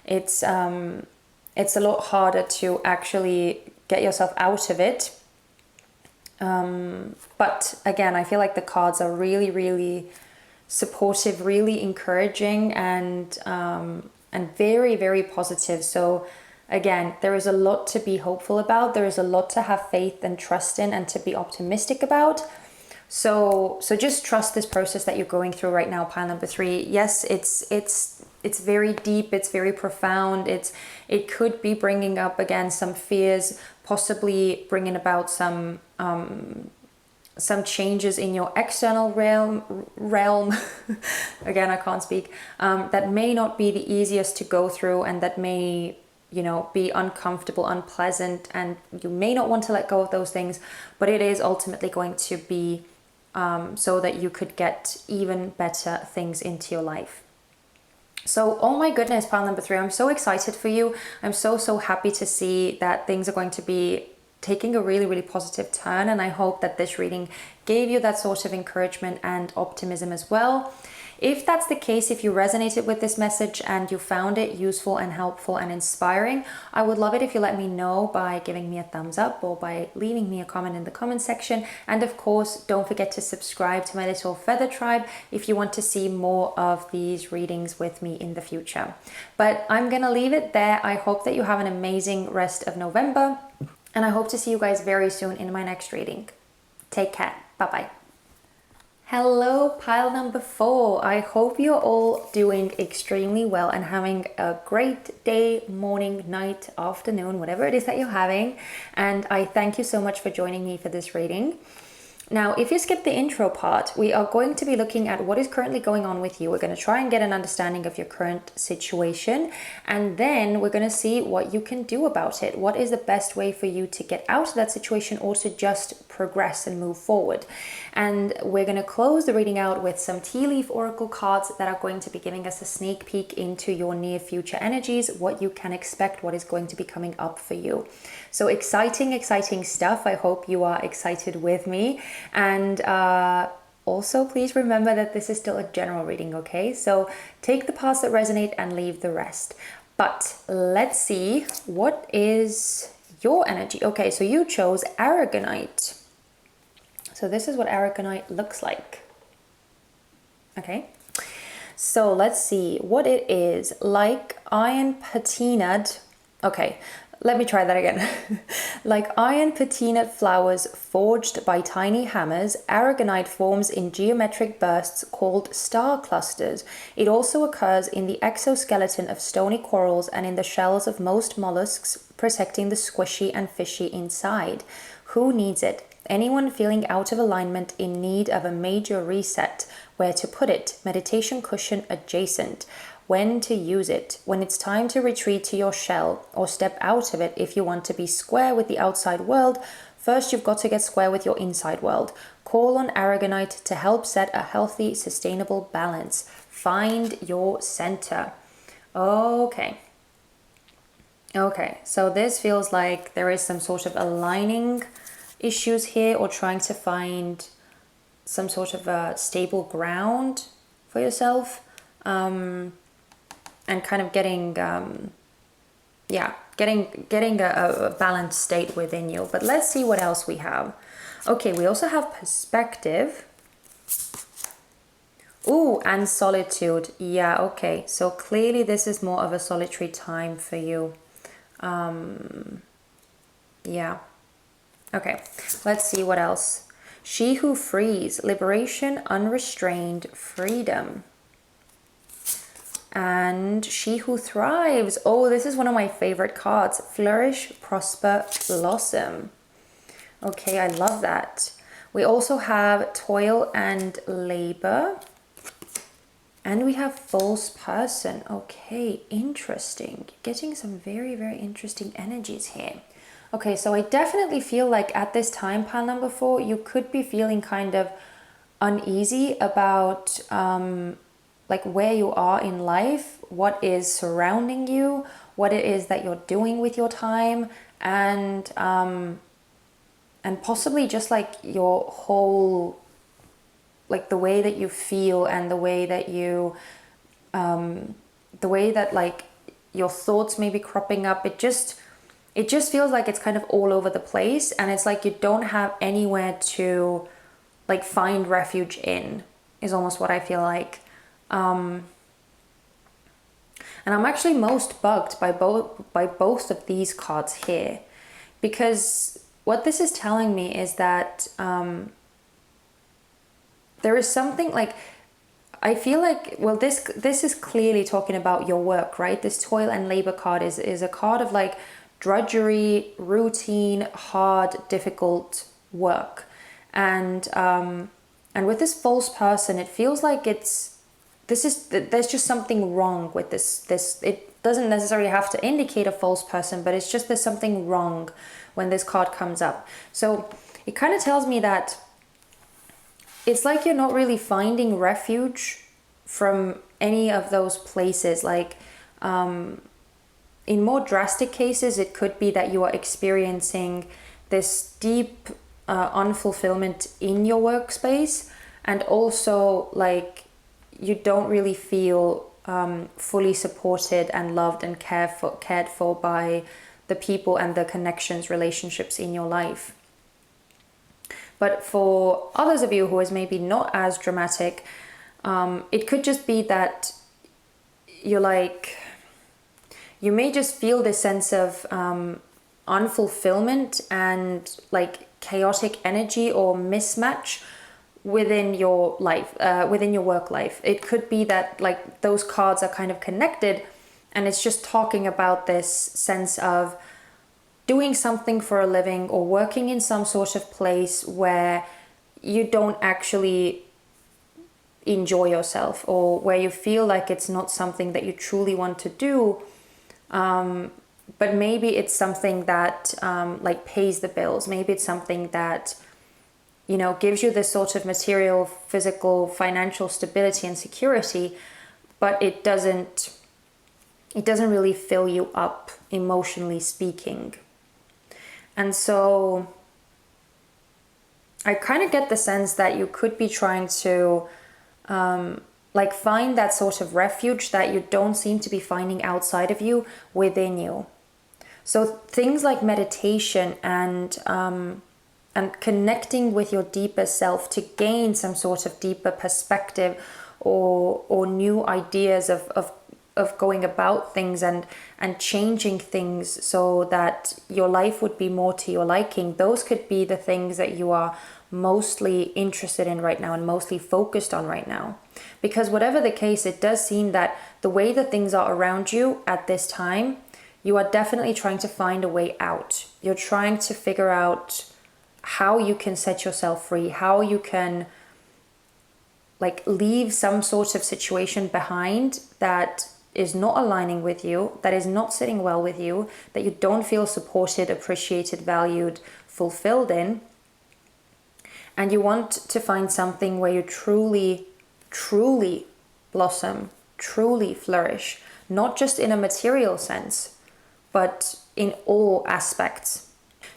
it's a lot harder to actually get yourself out of it. But again, I feel like the cards are really, really supportive, really encouraging, and very, very positive. So again, there is a lot to be hopeful about. There is a lot to have faith and trust in and to be optimistic about. So just trust this process that you're going through right now, pile number 3. Yes, it's very deep, it's very profound. It could be bringing up again some fears, possibly bringing about some changes in your external realm. Again, I can't speak. That may not be the easiest to go through, and that may, be uncomfortable, unpleasant, and you may not want to let go of those things, but it is ultimately going to be so that you could get even better things into your life. So, oh my goodness, pile number 3, I'm so excited for you. I'm so happy to see that things are going to be taking a really, really positive turn, and I hope that this reading gave you that sort of encouragement and optimism as well. If that's the case, if you resonated with this message and you found it useful and helpful and inspiring, I would love it if you let me know by giving me a thumbs up or by leaving me a comment in the comment section. And of course, don't forget to subscribe to my little feather tribe if you want to see more of these readings with me in the future. But I'm gonna leave it there. I hope that you have an amazing rest of November, and I hope to see you guys very soon in my next reading. Take care. Bye-bye. Hello, pile number 4. I hope you're all doing extremely well and having a great day, morning, night, afternoon, whatever it is that you're having. And I thank you so much for joining me for this reading. Now, if you skip the intro part, we are going to be looking at what is currently going on with you. We're going to try and get an understanding of your current situation, and then we're going to see what you can do about it. What is the best way for you to get out of that situation or to just progress and move forward? And we're going to close the reading out with some tea leaf oracle cards that are going to be giving us a sneak peek into your near future energies, what you can expect, what is going to be coming up for you. So exciting stuff. I hope you are excited with me. And also, please remember that this is still a general reading, okay? So take the parts that resonate and leave the rest. But let's see, what is your energy? Okay, so you chose Aragonite. So this is what Aragonite looks like. Okay, so let's see what it is. Like iron patinaed. Okay, let me try that again. Like iron patinaed flowers forged by tiny hammers, Aragonite forms in geometric bursts called star clusters. It also occurs in the exoskeleton of stony corals and in the shells of most mollusks, protecting the squishy and fishy inside. Who needs it? Anyone feeling out of alignment, in need of a major reset. Where to put it? Meditation cushion adjacent. When to use it? When it's time to retreat to your shell or step out of it if you want to be square with the outside world. First, you've got to get square with your inside world. Call on Aragonite to help set a healthy, sustainable balance. Find your center. Okay, so this feels like there is some sort of aligning issues here, or trying to find some sort of a stable ground for yourself, and kind of getting a balanced state within you. But let's see what else we have. Okay, we also have perspective. Ooh, and solitude. Yeah, okay, so clearly this is more of a solitary time for you. Yeah. Okay, let's see what else. She who frees, liberation, unrestrained, freedom. And she who thrives. Oh, this is one of my favorite cards. Flourish, prosper, blossom. Okay, I love that. We also have toil and labor. And we have false person. Okay, interesting. Getting some very, very interesting energies here. Okay, so I definitely feel like at this time, pile number 4, you could be feeling kind of uneasy about like where you are in life, what is surrounding you, what it is that you're doing with your time, and possibly just like your whole, like the way that you feel and the way that you, the way that like your thoughts may be cropping up. It just feels like it's kind of all over the place, and it's like you don't have anywhere to like find refuge in, is almost what I feel like. And I'm actually most bugged by both of these cards here, because what this is telling me is that there is something like, I feel like, well, this is clearly talking about your work, right? This toil and labor card is a card of like drudgery, routine, hard, difficult work. And with this false person, it feels like there's just something wrong with this. It doesn't necessarily have to indicate a false person, but it's just there's something wrong when this card comes up. So it kind of tells me that it's like you're not really finding refuge from any of those places. Like, in more drastic cases, it could be that you are experiencing this deep unfulfillment in your workspace, and also like you don't really feel fully supported and loved and cared for by the people and the connections, relationships in your life. But for others of you who is maybe not as dramatic, it could just be that you're like, you may just feel this sense of unfulfillment and like chaotic energy or mismatch within your life, within your work life. It could be that like those cards are kind of connected, and it's just talking about this sense of doing something for a living or working in some sort of place where you don't actually enjoy yourself, or where you feel like it's not something that you truly want to do, but maybe it's something that like pays the bills. Maybe it's something that, you know, gives you this sort of material, physical, financial stability and security, but it doesn't really fill you up, emotionally speaking. And so I kind of get the sense that you could be trying to like find that sort of refuge that you don't seem to be finding outside of you, within you. So things like meditation and connecting with your deeper self to gain some sort of deeper perspective or new ideas of going about things and changing things so that your life would be more to your liking. Those could be the things that you are mostly interested in right now and mostly focused on right now. Because whatever the case, it does seem that the way that things are around you at this time, you are definitely trying to find a way out. You're trying to figure out how you can set yourself free, how you can like leave some sort of situation behind that is not aligning with you, that is not sitting well with you, that you don't feel supported, appreciated, valued, fulfilled in. And you want to find something where you truly, truly blossom, truly flourish, not just in a material sense, but in all aspects.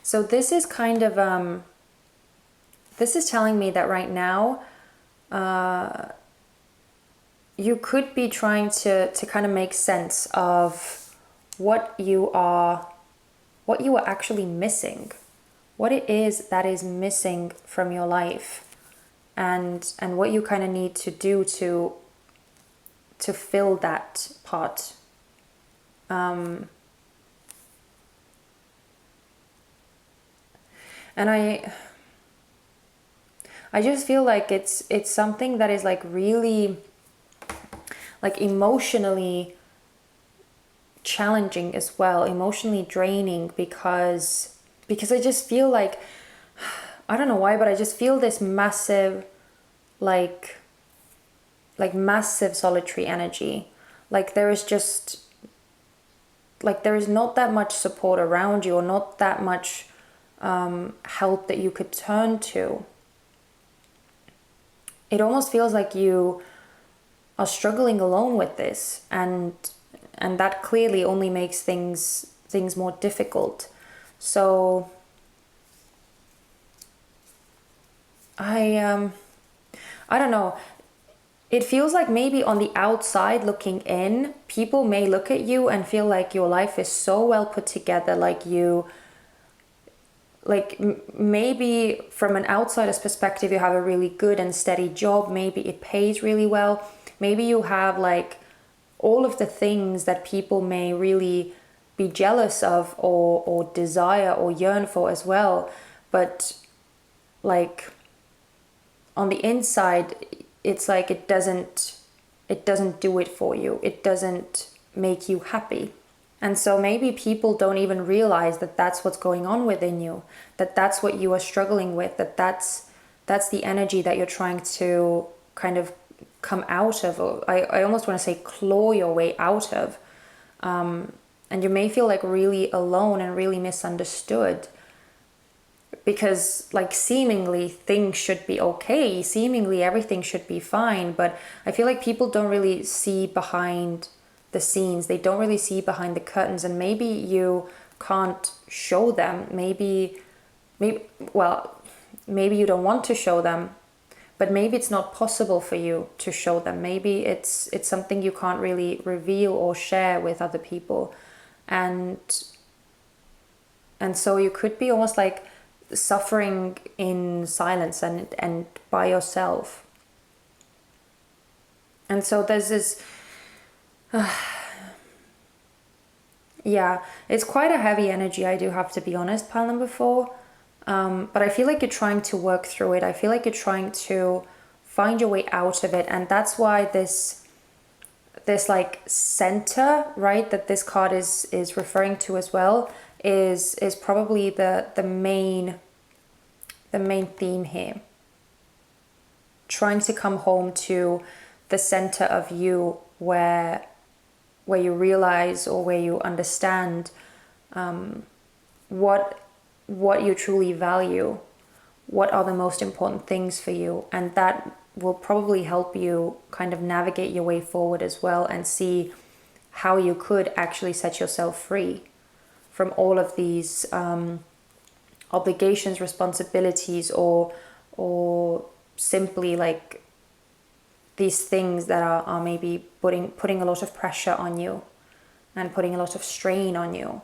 So this is kind of, this is telling me that right now, you could be trying to kind of make sense of what you are actually missing, what it is that is missing from your life, and what you kind of need to do to fill that part. And I just feel like it's something that is like really like emotionally challenging as well, emotionally draining, because I just feel like, I don't know why, but I just feel this massive like massive solitary energy. Like there is just like there is not that much support around you, or not that much help that you could turn to. It almost feels like you are struggling alone with this, and that clearly only makes things more difficult. So I don't know. It feels like maybe on the outside looking in, people may look at you and feel like your life is so well put together, like you like maybe from an outsider's perspective you have a really good and steady job, maybe it pays really well, maybe you have like all of the things that people may really be jealous of or desire or yearn for as well, but like on the inside it's like it doesn't do it for you, it doesn't make you happy. And so maybe people don't even realize that that's what's going on within you, that that's what you are struggling with, that's the energy that you're trying to kind of come out of, or I almost want to say claw your way out of. And you may feel like really alone and really misunderstood, because like seemingly things should be okay, seemingly everything should be fine, but I feel like people don't really see behind the scenes, they don't really see behind the curtains, and maybe you can't show them, maybe you don't want to show them, but maybe it's not possible for you to show them, maybe it's something you can't really reveal or share with other people, and so you could be almost like suffering in silence and by yourself. And so there's this yeah, it's quite a heavy energy, I do have to be honest, pile number 4. but I feel like you're trying to work through it. I feel like you're trying to find your way out of it, and that's why this like center, right, that this card is referring to as well, is probably the main theme here. Trying to come home to the center of you, where you realize, or where you understand what you truly value, what are the most important things for you, and that will probably help you kind of navigate your way forward as well, and see how you could actually set yourself free from all of these obligations, responsibilities, or simply like these things that are maybe putting a lot of pressure on you and putting a lot of strain on you.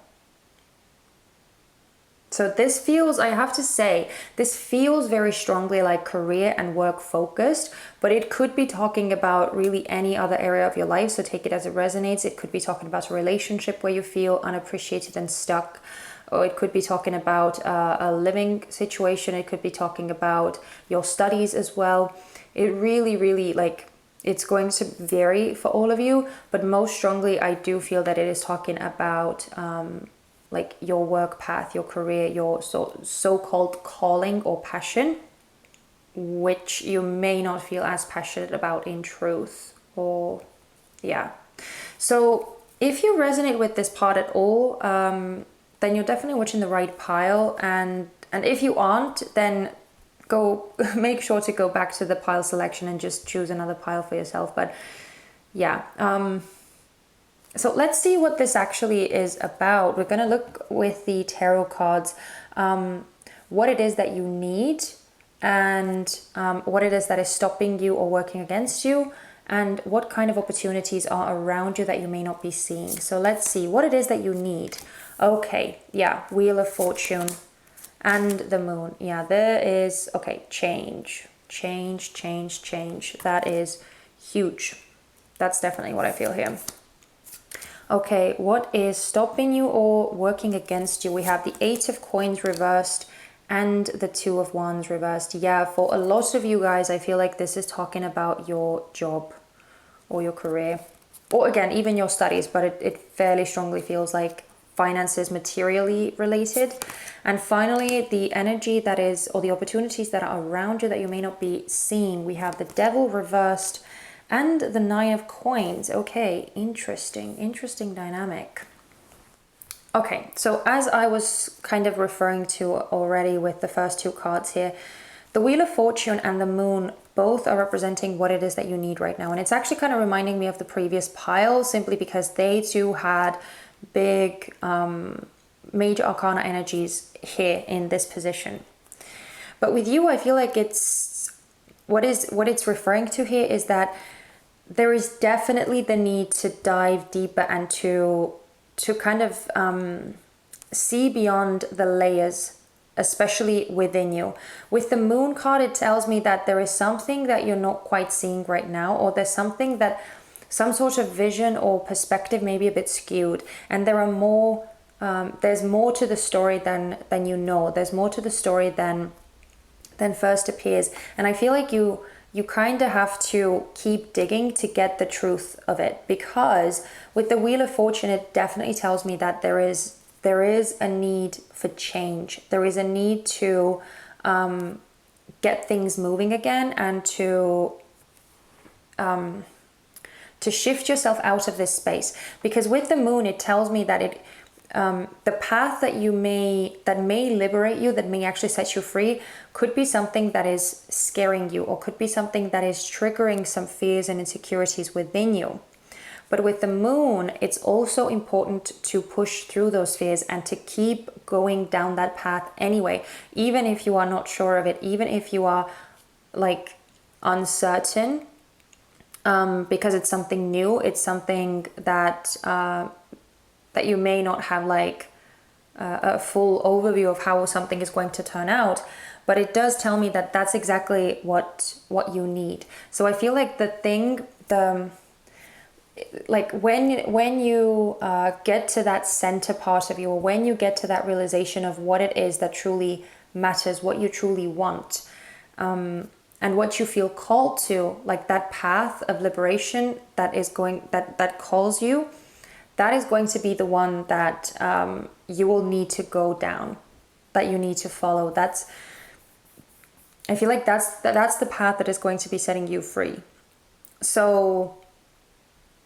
So this feels, I have to say, this feels very strongly like career and work focused, but it could be talking about really any other area of your life. So take it as it resonates. It could be talking about a relationship where you feel unappreciated and stuck, or it could be talking about a living situation. It could be talking about your studies as well. It really, really, like, it's going to vary for all of you, but most strongly I do feel that it is talking about like your work path, your career, your so-called calling or passion, which you may not feel as passionate about in truth. Or yeah, so if you resonate with this part at all, then you're definitely watching the right pile, and if you aren't, then go make sure to go back to the pile selection and just choose another pile for yourself. But yeah, so let's see what this actually is about. We're going to look with the tarot cards what it is that you need, and what it is that is stopping you or working against you, and what kind of opportunities are around you that you may not be seeing. So let's see what it is that you need. Okay, yeah, Wheel of Fortune and the Moon. Yeah, there is, okay, change. That is huge. That's definitely what I feel here. Okay, what is stopping you or working against you? We have the Eight of Coins reversed and the Two of Wands reversed. Yeah, for a lot of you guys, I feel like this is talking about your job or your career, or again, even your studies, but it fairly strongly feels like finances, materially related. And finally, the energy that is, or the opportunities that are around you that you may not be seeing. We have the Devil reversed and the Nine of Coins. Okay, interesting dynamic. Okay, so as I was kind of referring to already with the first two cards here, the Wheel of Fortune and the Moon both are representing what it is that you need right now. And it's actually kind of reminding me of the previous pile, simply because they too had big major arcana energies here in this position. But with you, I feel like it's what it's referring to here is that there is definitely the need to dive deeper and to kind of see beyond the layers, especially within you. With the Moon card, it tells me that there is something that you're not quite seeing right now, or there's something that some sort of vision or perspective may be a bit skewed, and there are more there's more to the story than you know. There's more to the story than first appears, and I feel like you kind of have to keep digging to get the truth of it, because with the Wheel of Fortune, it definitely tells me that there is a need for change. There is a need to get things moving again, and to shift yourself out of this space. Because with the Moon, it tells me that the path that may liberate you, that may actually set you free, could be something that is scaring you, or could be something that is triggering some fears and insecurities within you. But with the Moon, it's also important to push through those fears and to keep going down that path anyway, even if you are not sure of it, even if you are like uncertain, because it's something new, it's something that that you may not have like a full overview of how something is going to turn out, but it does tell me that that's exactly what you need. So I feel like like when you get to that center part of you, or when you get to that realization of what it is that truly matters, what you truly want, and what you feel called to, like that path of liberation that calls you, that is going to be the one that you will need to go down, that you need to follow. I feel like that's the path that is going to be setting you free. So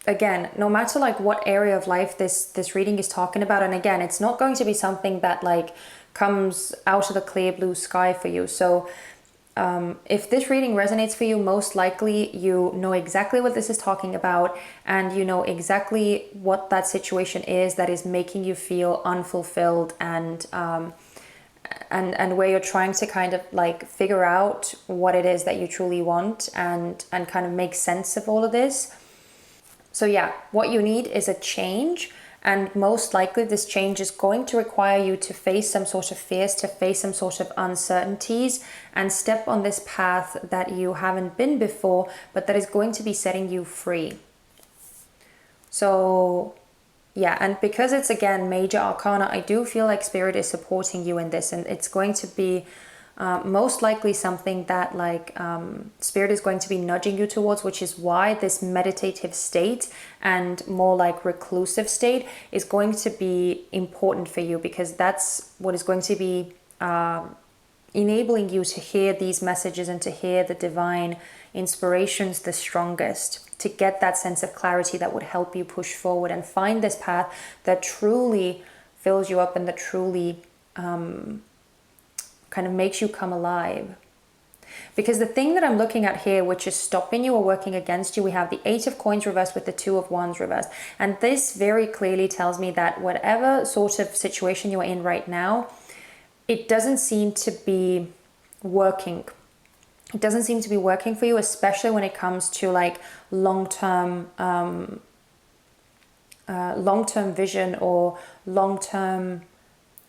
again, no matter like what area of life this reading is talking about, and again, it's not going to be something that like comes out of the clear blue sky for you. So if this reading resonates for you, most likely you know exactly what this is talking about, and you know exactly what that situation is that is making you feel unfulfilled, and where you're trying to kind of like figure out what it is that you truly want, and kind of make sense of all of this. So yeah, what you need is a change, and most likely this change is going to require you to face some sort of fears, to face some sort of uncertainties, and step on this path that you haven't been before, but that is going to be setting you free. So yeah, and because it's again major arcana, I do feel like Spirit is supporting you in this, and it's going to be most likely something that like Spirit is going to be nudging you towards, which is why this meditative state and more like reclusive state is going to be important for you, because that's what is going to be enabling you to hear these messages and to hear the divine inspirations the strongest, to get that sense of clarity that would help you push forward and find this path that truly fills you up and that truly kind of makes you come alive. Because the thing that I'm looking at here, which is stopping you or working against you, we have the 8 of Coins reversed with the 2 of Wands reversed. And this very clearly tells me that whatever sort of situation you are in right now, it doesn't seem to be working. It doesn't seem to be working for you, especially when it comes to like long-term vision or long-term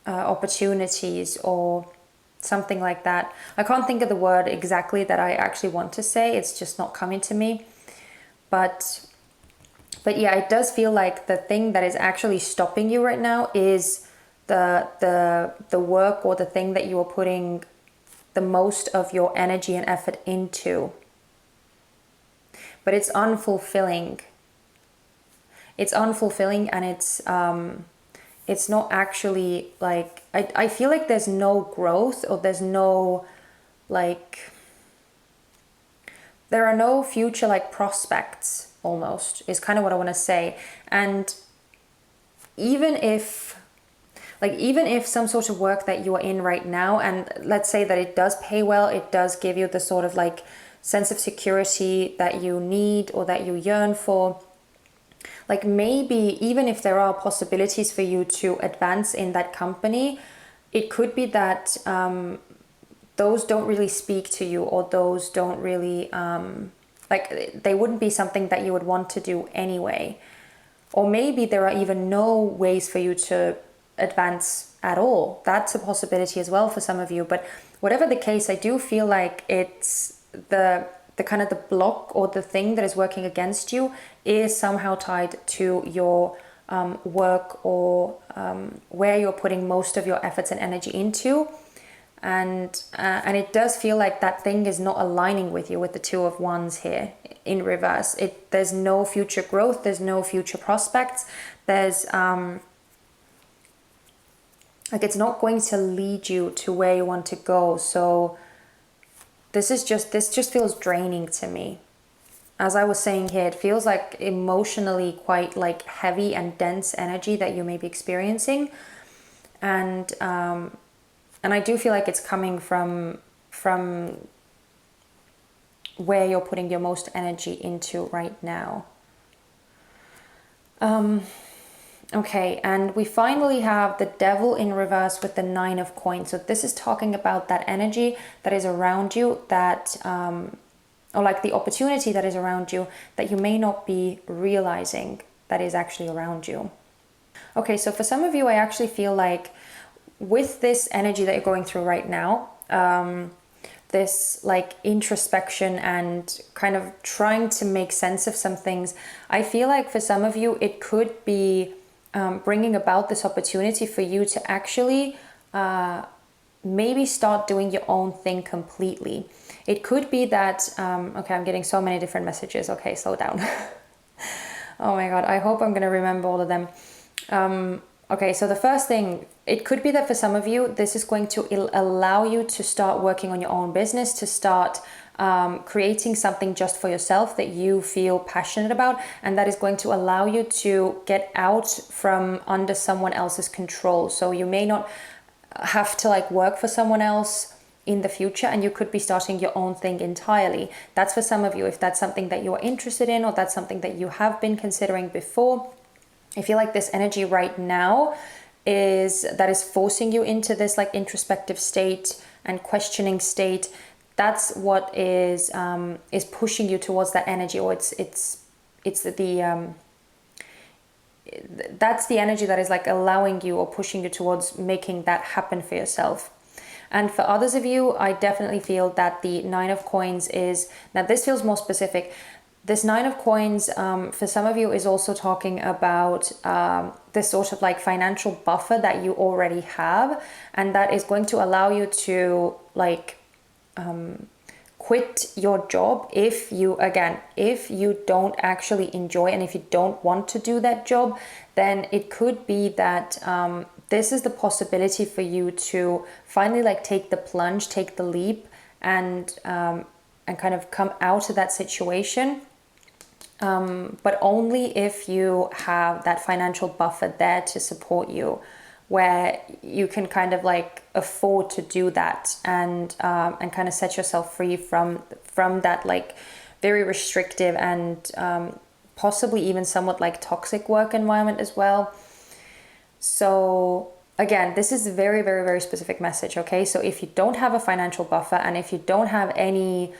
opportunities or something like that. I can't think of the word exactly that I actually want to say. It's just not coming to me. But yeah, it does feel like the thing that is actually stopping you right now is the work or the thing that you are putting the most of your energy and effort into. But it's unfulfilling. It's unfulfilling, and it's not actually like, I feel like there's no growth, or there's no like, there are no future like prospects, almost, is kind of what I want to say. And even if some sort of work that you are in right now, and let's say that it does pay well, it does give you the sort of like sense of security that you need or that you yearn for, like maybe even if there are possibilities for you to advance in that company, it could be that those don't really speak to you, or those don't really, like they wouldn't be something that you would want to do anyway. Or maybe there are even no ways for you to advance at all. That's a possibility as well for some of you. But whatever the case, I do feel like it's the kind of the block or the thing that is working against you is somehow tied to your work, or where you're putting most of your efforts and energy into. And it does feel like that thing is not aligning with you, with the 2 of Wands here in reverse. There's no future growth, there's no future prospects, there's like it's not going to lead you to where you want to go. So this just feels draining to me. As I was saying here, it feels like emotionally quite like heavy and dense energy that you may be experiencing. And I do feel like it's coming from where you're putting your most energy into right now. Okay, and we finally have the Devil in reverse with the 9 of Coins. So this is talking about that energy that is around you, that or like the opportunity that is around you that you may not be realizing that is actually around you. Okay, so for some of you, I actually feel like with this energy that you're going through right now, this like introspection and kind of trying to make sense of some things, I feel like for some of you, it could be bringing about this opportunity for you to actually maybe start doing your own thing completely. It could be that, okay, I'm getting so many different messages. Okay, slow down. Oh my God, I hope I'm going to remember all of them. Okay, so the first thing, it could be that for some of you, this is going to allow you to start working on your own business, to start creating something just for yourself that you feel passionate about, and that is going to allow you to get out from under someone else's control. So you may not have to like work for someone else in the future, and you could be starting your own thing entirely. That's for some of you, if that's something that you're interested in, or that's something that you have been considering before. I feel like this energy right now is forcing you into this like introspective state and questioning state. That's what is pushing you towards that energy, or it's the that's the energy that is like allowing you or pushing you towards making that happen for yourself. And for others of you, I definitely feel that the Nine of Coins is, now this feels more specific. This Nine of Coins, for some of you, is also talking about this sort of like financial buffer that you already have, and that is going to allow you to like quit your job if you don't actually enjoy, and if you don't want to do that job. Then it could be that this is the possibility for you to finally like take the plunge, take the leap, and kind of come out of that situation. But only if you have that financial buffer there to support you, where you can kind of like afford to do that, and kind of set yourself free from that like very restrictive and possibly even somewhat like toxic work environment as well. So again, this is a very, very, very specific message, okay? So if you don't have a financial buffer, and if you don't have any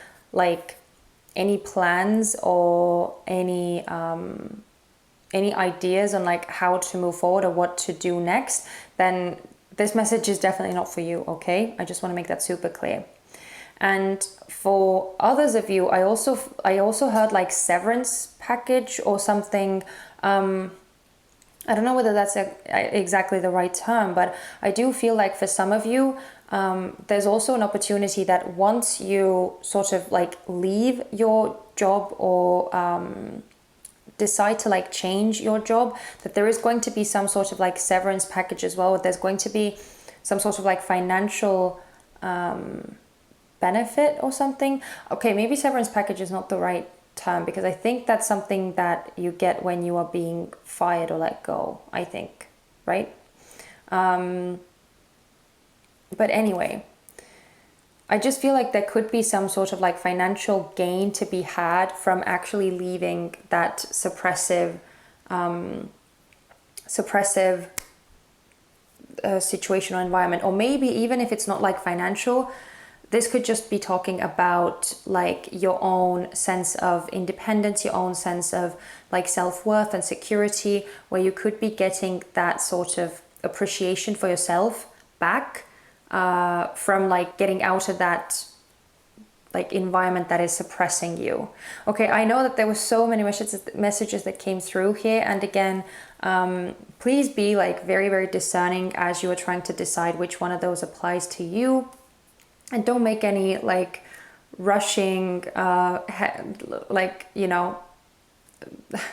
plans or any ideas on like how to move forward or what to do next, then this message is definitely not for you, okay? I just want to make that super clear. And for others of you, I also heard like severance package or something. I don't know whether that's exactly the right term, but I do feel like for some of you, there's also an opportunity that once you sort of like leave your job, or decide to like change your job, that there is going to be some sort of like severance package as well. There's going to be some sort of like financial benefit or something. Okay, maybe severance package is not the right term, because I think that's something that you get when you are being fired or let go, I think, right? But anyway, I just feel like there could be some sort of like financial gain to be had from actually leaving that suppressive situation or environment. Or maybe even if it's not like financial, this could just be talking about like your own sense of independence, your own sense of like self-worth and security, where you could be getting that sort of appreciation for yourself back from like getting out of that like environment that is suppressing you. Okay, I know that there were so many messages that came through here, and again, please be like very, very discerning as you are trying to decide which one of those applies to you. And don't make any like rushing, like, you know,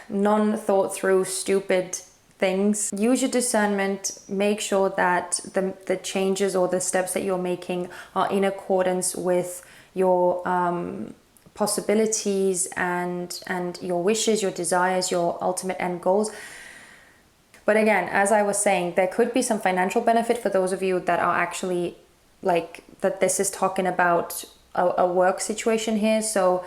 non-thought through stupid things. Use your discernment. Make sure that the changes or the steps that you're making are in accordance with your possibilities and your wishes, your desires, your ultimate end goals. But again, as I was saying, there could be some financial benefit for those of you that are actually like, that this is talking about a work situation here. So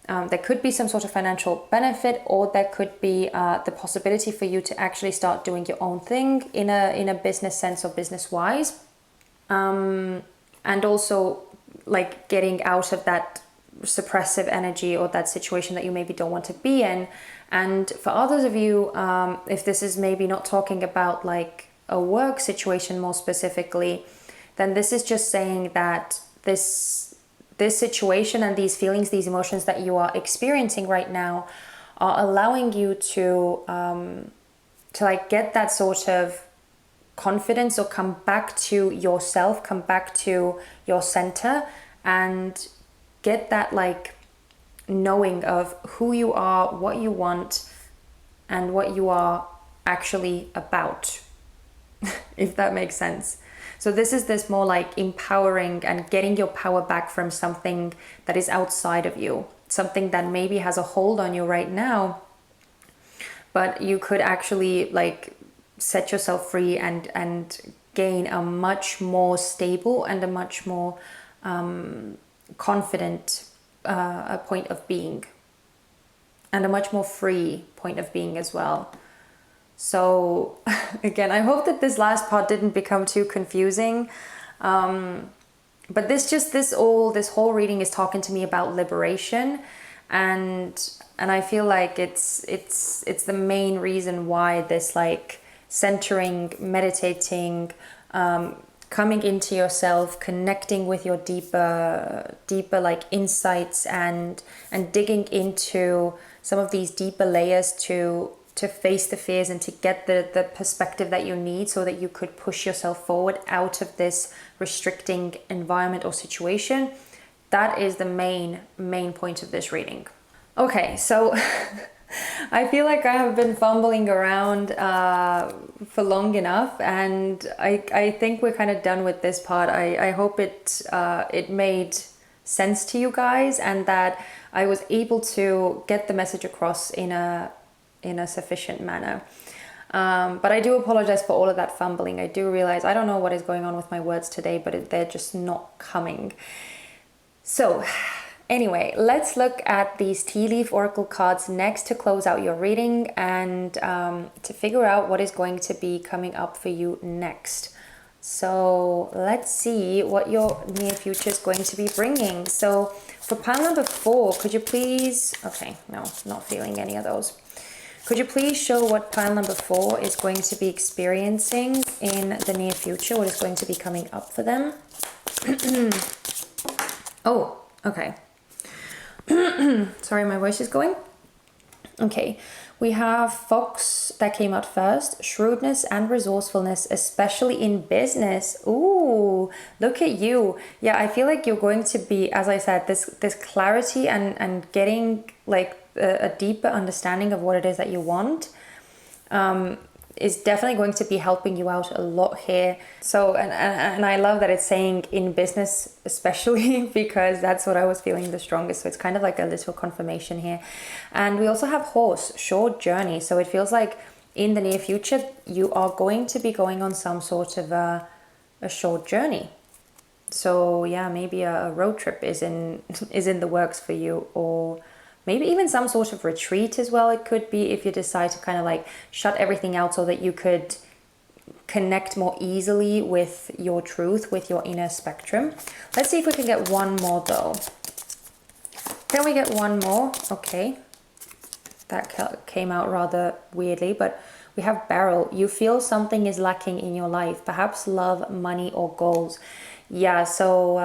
there could be some sort of financial benefit, or there could be the possibility for you to actually start doing your own thing in a business sense or business wise, and also like getting out of that suppressive energy or that situation that you maybe don't want to be in. And for others of you, if this is maybe not talking about like a work situation more specifically, then this is just saying that this situation and these feelings, these emotions that you are experiencing right now are allowing you to like get that sort of confidence, or come back to yourself, come back to your center, and get that like knowing of who you are, what you want, and what you are actually about, if that makes sense. So this more like empowering and getting your power back from something that is outside of you, something that maybe has a hold on you right now, but you could actually like set yourself free and gain a much more stable and a much more confident point of being, and a much more free point of being as well. So again, I hope that this last part didn't become too confusing. But this whole reading is talking to me about liberation, and I feel like it's the main reason why this like centering, meditating, coming into yourself, connecting with your deeper like insights, and digging into some of these deeper layers to face the fears and to get the perspective that you need, so that you could push yourself forward out of this restricting environment or situation. That is the main point of this reading. Okay, so I feel like I have been fumbling around for long enough, and I think we're kind of done with this part. I hope it made sense to you guys, and that I was able to get the message across in a sufficient manner. But I do apologize for all of that fumbling. I do realize I don't know what is going on with my words today, but they're just not coming. So anyway, let's look at these tea leaf oracle cards next to close out your reading, and to figure out what is going to be coming up for you next. So let's see what your near future is going to be bringing. So for pile number 4, could you please, okay, no, not feeling any of those. Could you please show what pile number 4 is going to be experiencing in the near future? What is going to be coming up for them? Oh, okay. Sorry, my voice is going. Okay, we have Fox that came out first. Shrewdness and resourcefulness, especially in business. Ooh, look at you. Yeah, I feel like you're going to be, as I said, this clarity and getting like a deeper understanding of what it is that you want is definitely going to be helping you out a lot here. So and I love that it's saying in business especially, because that's what I was feeling the strongest. So it's kind of like a little confirmation here. And we also have horse, short journey. So it feels like in the near future you are going to be going on some sort of a short journey. So yeah, maybe a road trip is in the works for you, or maybe even some sort of retreat as well. It could be, if you decide to kind of like shut everything out so that you could connect more easily with your truth, with your inner spectrum. Let's see if we can get one more though. Can we get one more? Okay. That came out rather weirdly, but we have barrel. You feel something is lacking in your life, perhaps love, money, or goals. Yeah, so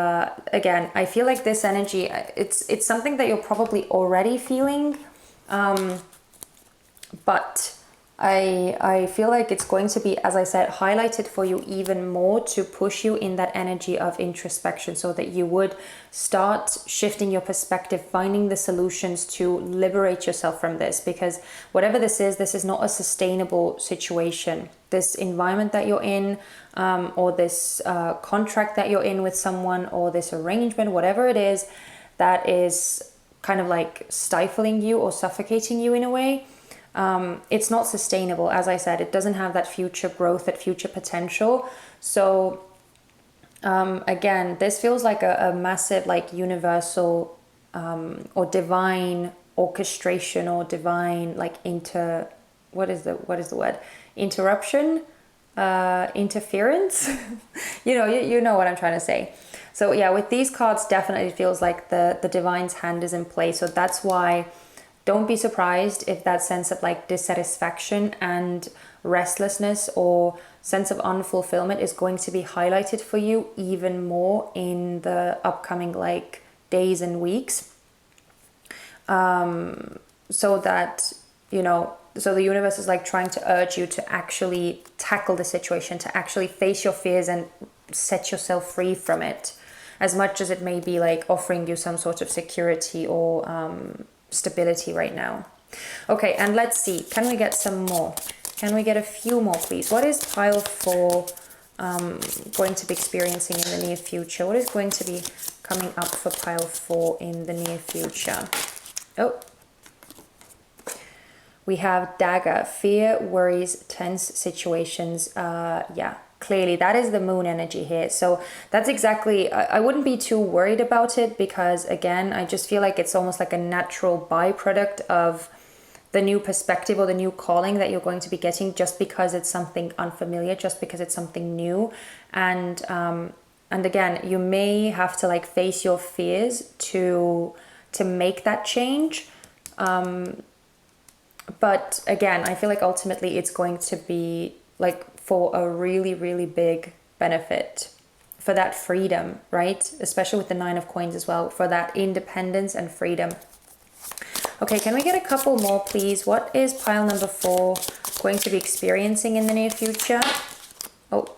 again, I feel like this energy, it's something that you're probably already feeling, but I feel like it's going to be, as I said, highlighted for you even more to push you in that energy of introspection, so that you would start shifting your perspective, finding the solutions to liberate yourself from this. Because whatever this is not a sustainable situation. This environment that you're in, or this contract that you're in with someone, or this arrangement, whatever it is that is kind of like stifling you or suffocating you in a way, it's not sustainable. As I said, it doesn't have that future growth, that future potential. So again, this feels like a massive like universal or divine orchestration, or divine like what is the word? Interruption, interference. you know what I'm trying to say. So yeah, with these cards, definitely feels like the divine's hand is in play. So that's why don't be surprised if that sense of like dissatisfaction and restlessness or sense of unfulfillment is going to be highlighted for you even more in the upcoming like days and weeks, so that so the universe is like trying to urge you to actually tackle the situation, to actually face your fears and set yourself free from it, as much as it may be like offering you some sort of security or stability right now. Okay, and let's see, can we get some more? Can we get a few more, please? What is pile 4 going to be experiencing in the near future? What is going to be coming up for pile 4 in the near future? Oh, we have dagger, fear, worries, tense situations. Yeah, clearly that is the moon energy here. So that's exactly, I wouldn't be too worried about it, because again, I just feel like it's almost like a natural byproduct of the new perspective or the new calling that you're going to be getting, just because it's something unfamiliar, just because it's something new. And again, you may have to like face your fears to make that change. But again, I feel like ultimately it's going to be like for a really, really big benefit, for that freedom, right? Especially with the 9 of coins as well, for that independence and freedom. Okay, can we get a couple more, please? What is pile number 4 going to be experiencing in the near future? Oh,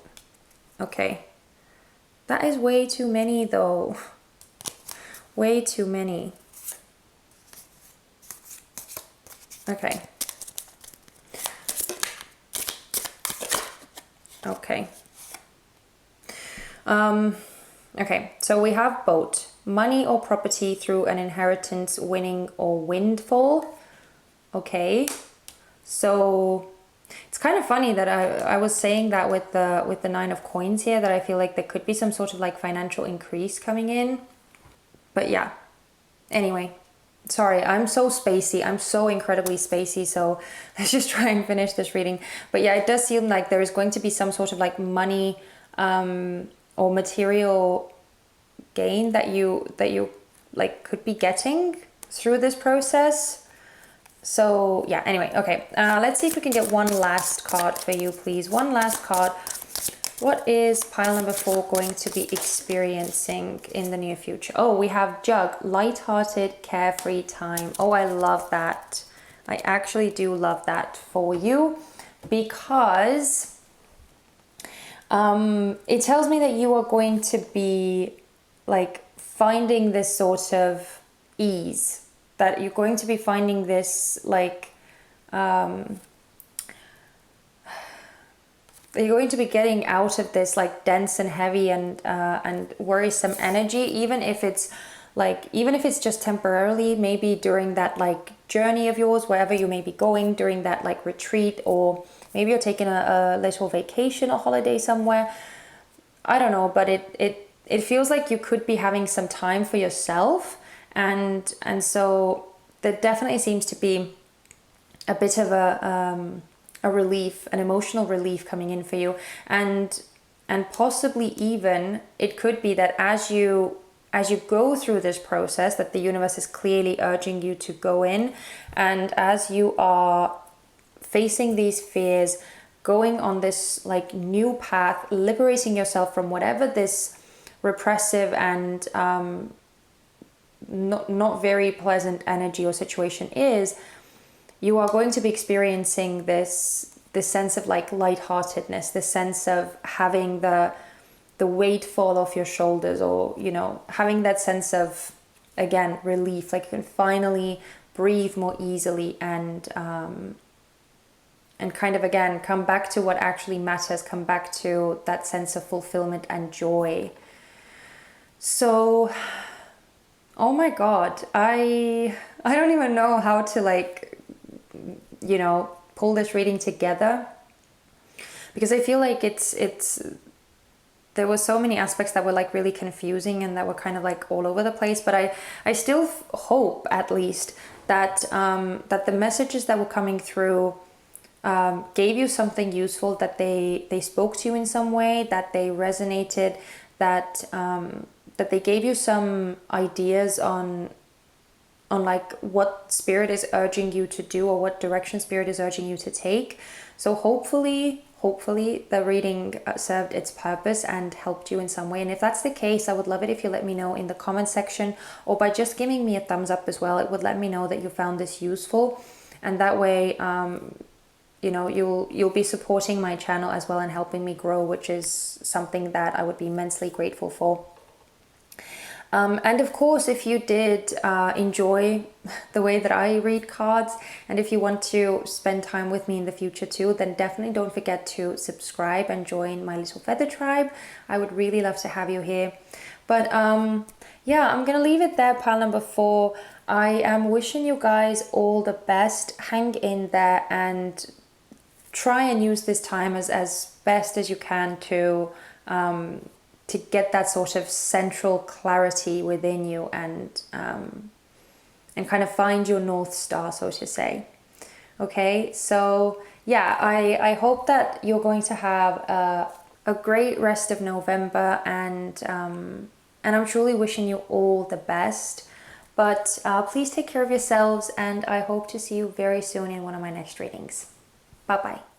okay. That is way too many though. Way too many. Okay. Okay. Okay, so we have boat, money or property through an inheritance, winning or windfall. Okay, so it's kind of funny that I was saying that with the 9 of coins here, that I feel like there could be some sort of like financial increase coming in. But yeah, anyway, sorry, I'm so spacey. I'm so incredibly spacey. So let's just try and finish this reading. But yeah, it does seem like there is going to be some sort of like money or material gain that you like could be getting through this process. So yeah, anyway, okay, let's see if we can get one last card for you, please. One last card. What is pile number 4 going to be experiencing in the near future? Oh, we have jug, light-hearted, carefree time. Oh, I love that. I actually do love that for you, because it tells me that you are going to be like finding this sort of ease, that you're going to be finding this like you're going to be getting out of this like dense and heavy and worrisome energy, even if it's just temporarily, maybe during that like journey of yours, wherever you may be going, during that like retreat, or maybe you're taking a little vacation or holiday somewhere. I don't know, but it feels like you could be having some time for yourself, and so there definitely seems to be a bit of a relief, an emotional relief coming in for you, and possibly even it could be that as you go through this process, that the universe is clearly urging you to go in, and as you are facing these fears, going on this like new path, liberating yourself from whatever this repressive and not very pleasant energy or situation is, you are going to be experiencing this sense of like lightheartedness, this sense of having the weight fall off your shoulders, or you know, having that sense of, again, relief, like you can finally breathe more easily, and kind of again come back to what actually matters, come back to that sense of fulfillment and joy. So, oh my god, I don't even know how to like, you know, pull this reading together, because I feel like it's there were so many aspects that were like really confusing and that were kind of like all over the place, but I still hope at least that that the messages that were coming through gave you something useful, that they spoke to you in some way, that they resonated, that that they gave you some ideas on like what spirit is urging you to do, or what direction spirit is urging you to take. So hopefully the reading served its purpose and helped you in some way. And if that's the case, I would love it if you let me know in the comment section, or by just giving me a thumbs up as well. It would let me know that you found this useful. and that way you know, you'll be supporting my channel as well and helping me grow, which is something that I would be immensely grateful for. And of course, if you did enjoy the way that I read cards, and if you want to spend time with me in the future too, then definitely don't forget to subscribe and join my little feather tribe. I would really love to have you here. But yeah, I'm gonna leave it there, pile number 4. I am wishing you guys all the best. Hang in there and try and use this time as best as you can to get that sort of central clarity within you, and kind of find your North Star, so to say. Okay, so yeah, I hope that you're going to have a great rest of November, and I'm truly wishing you all the best. But please take care of yourselves, and I hope to see you very soon in one of my next readings. Bye bye.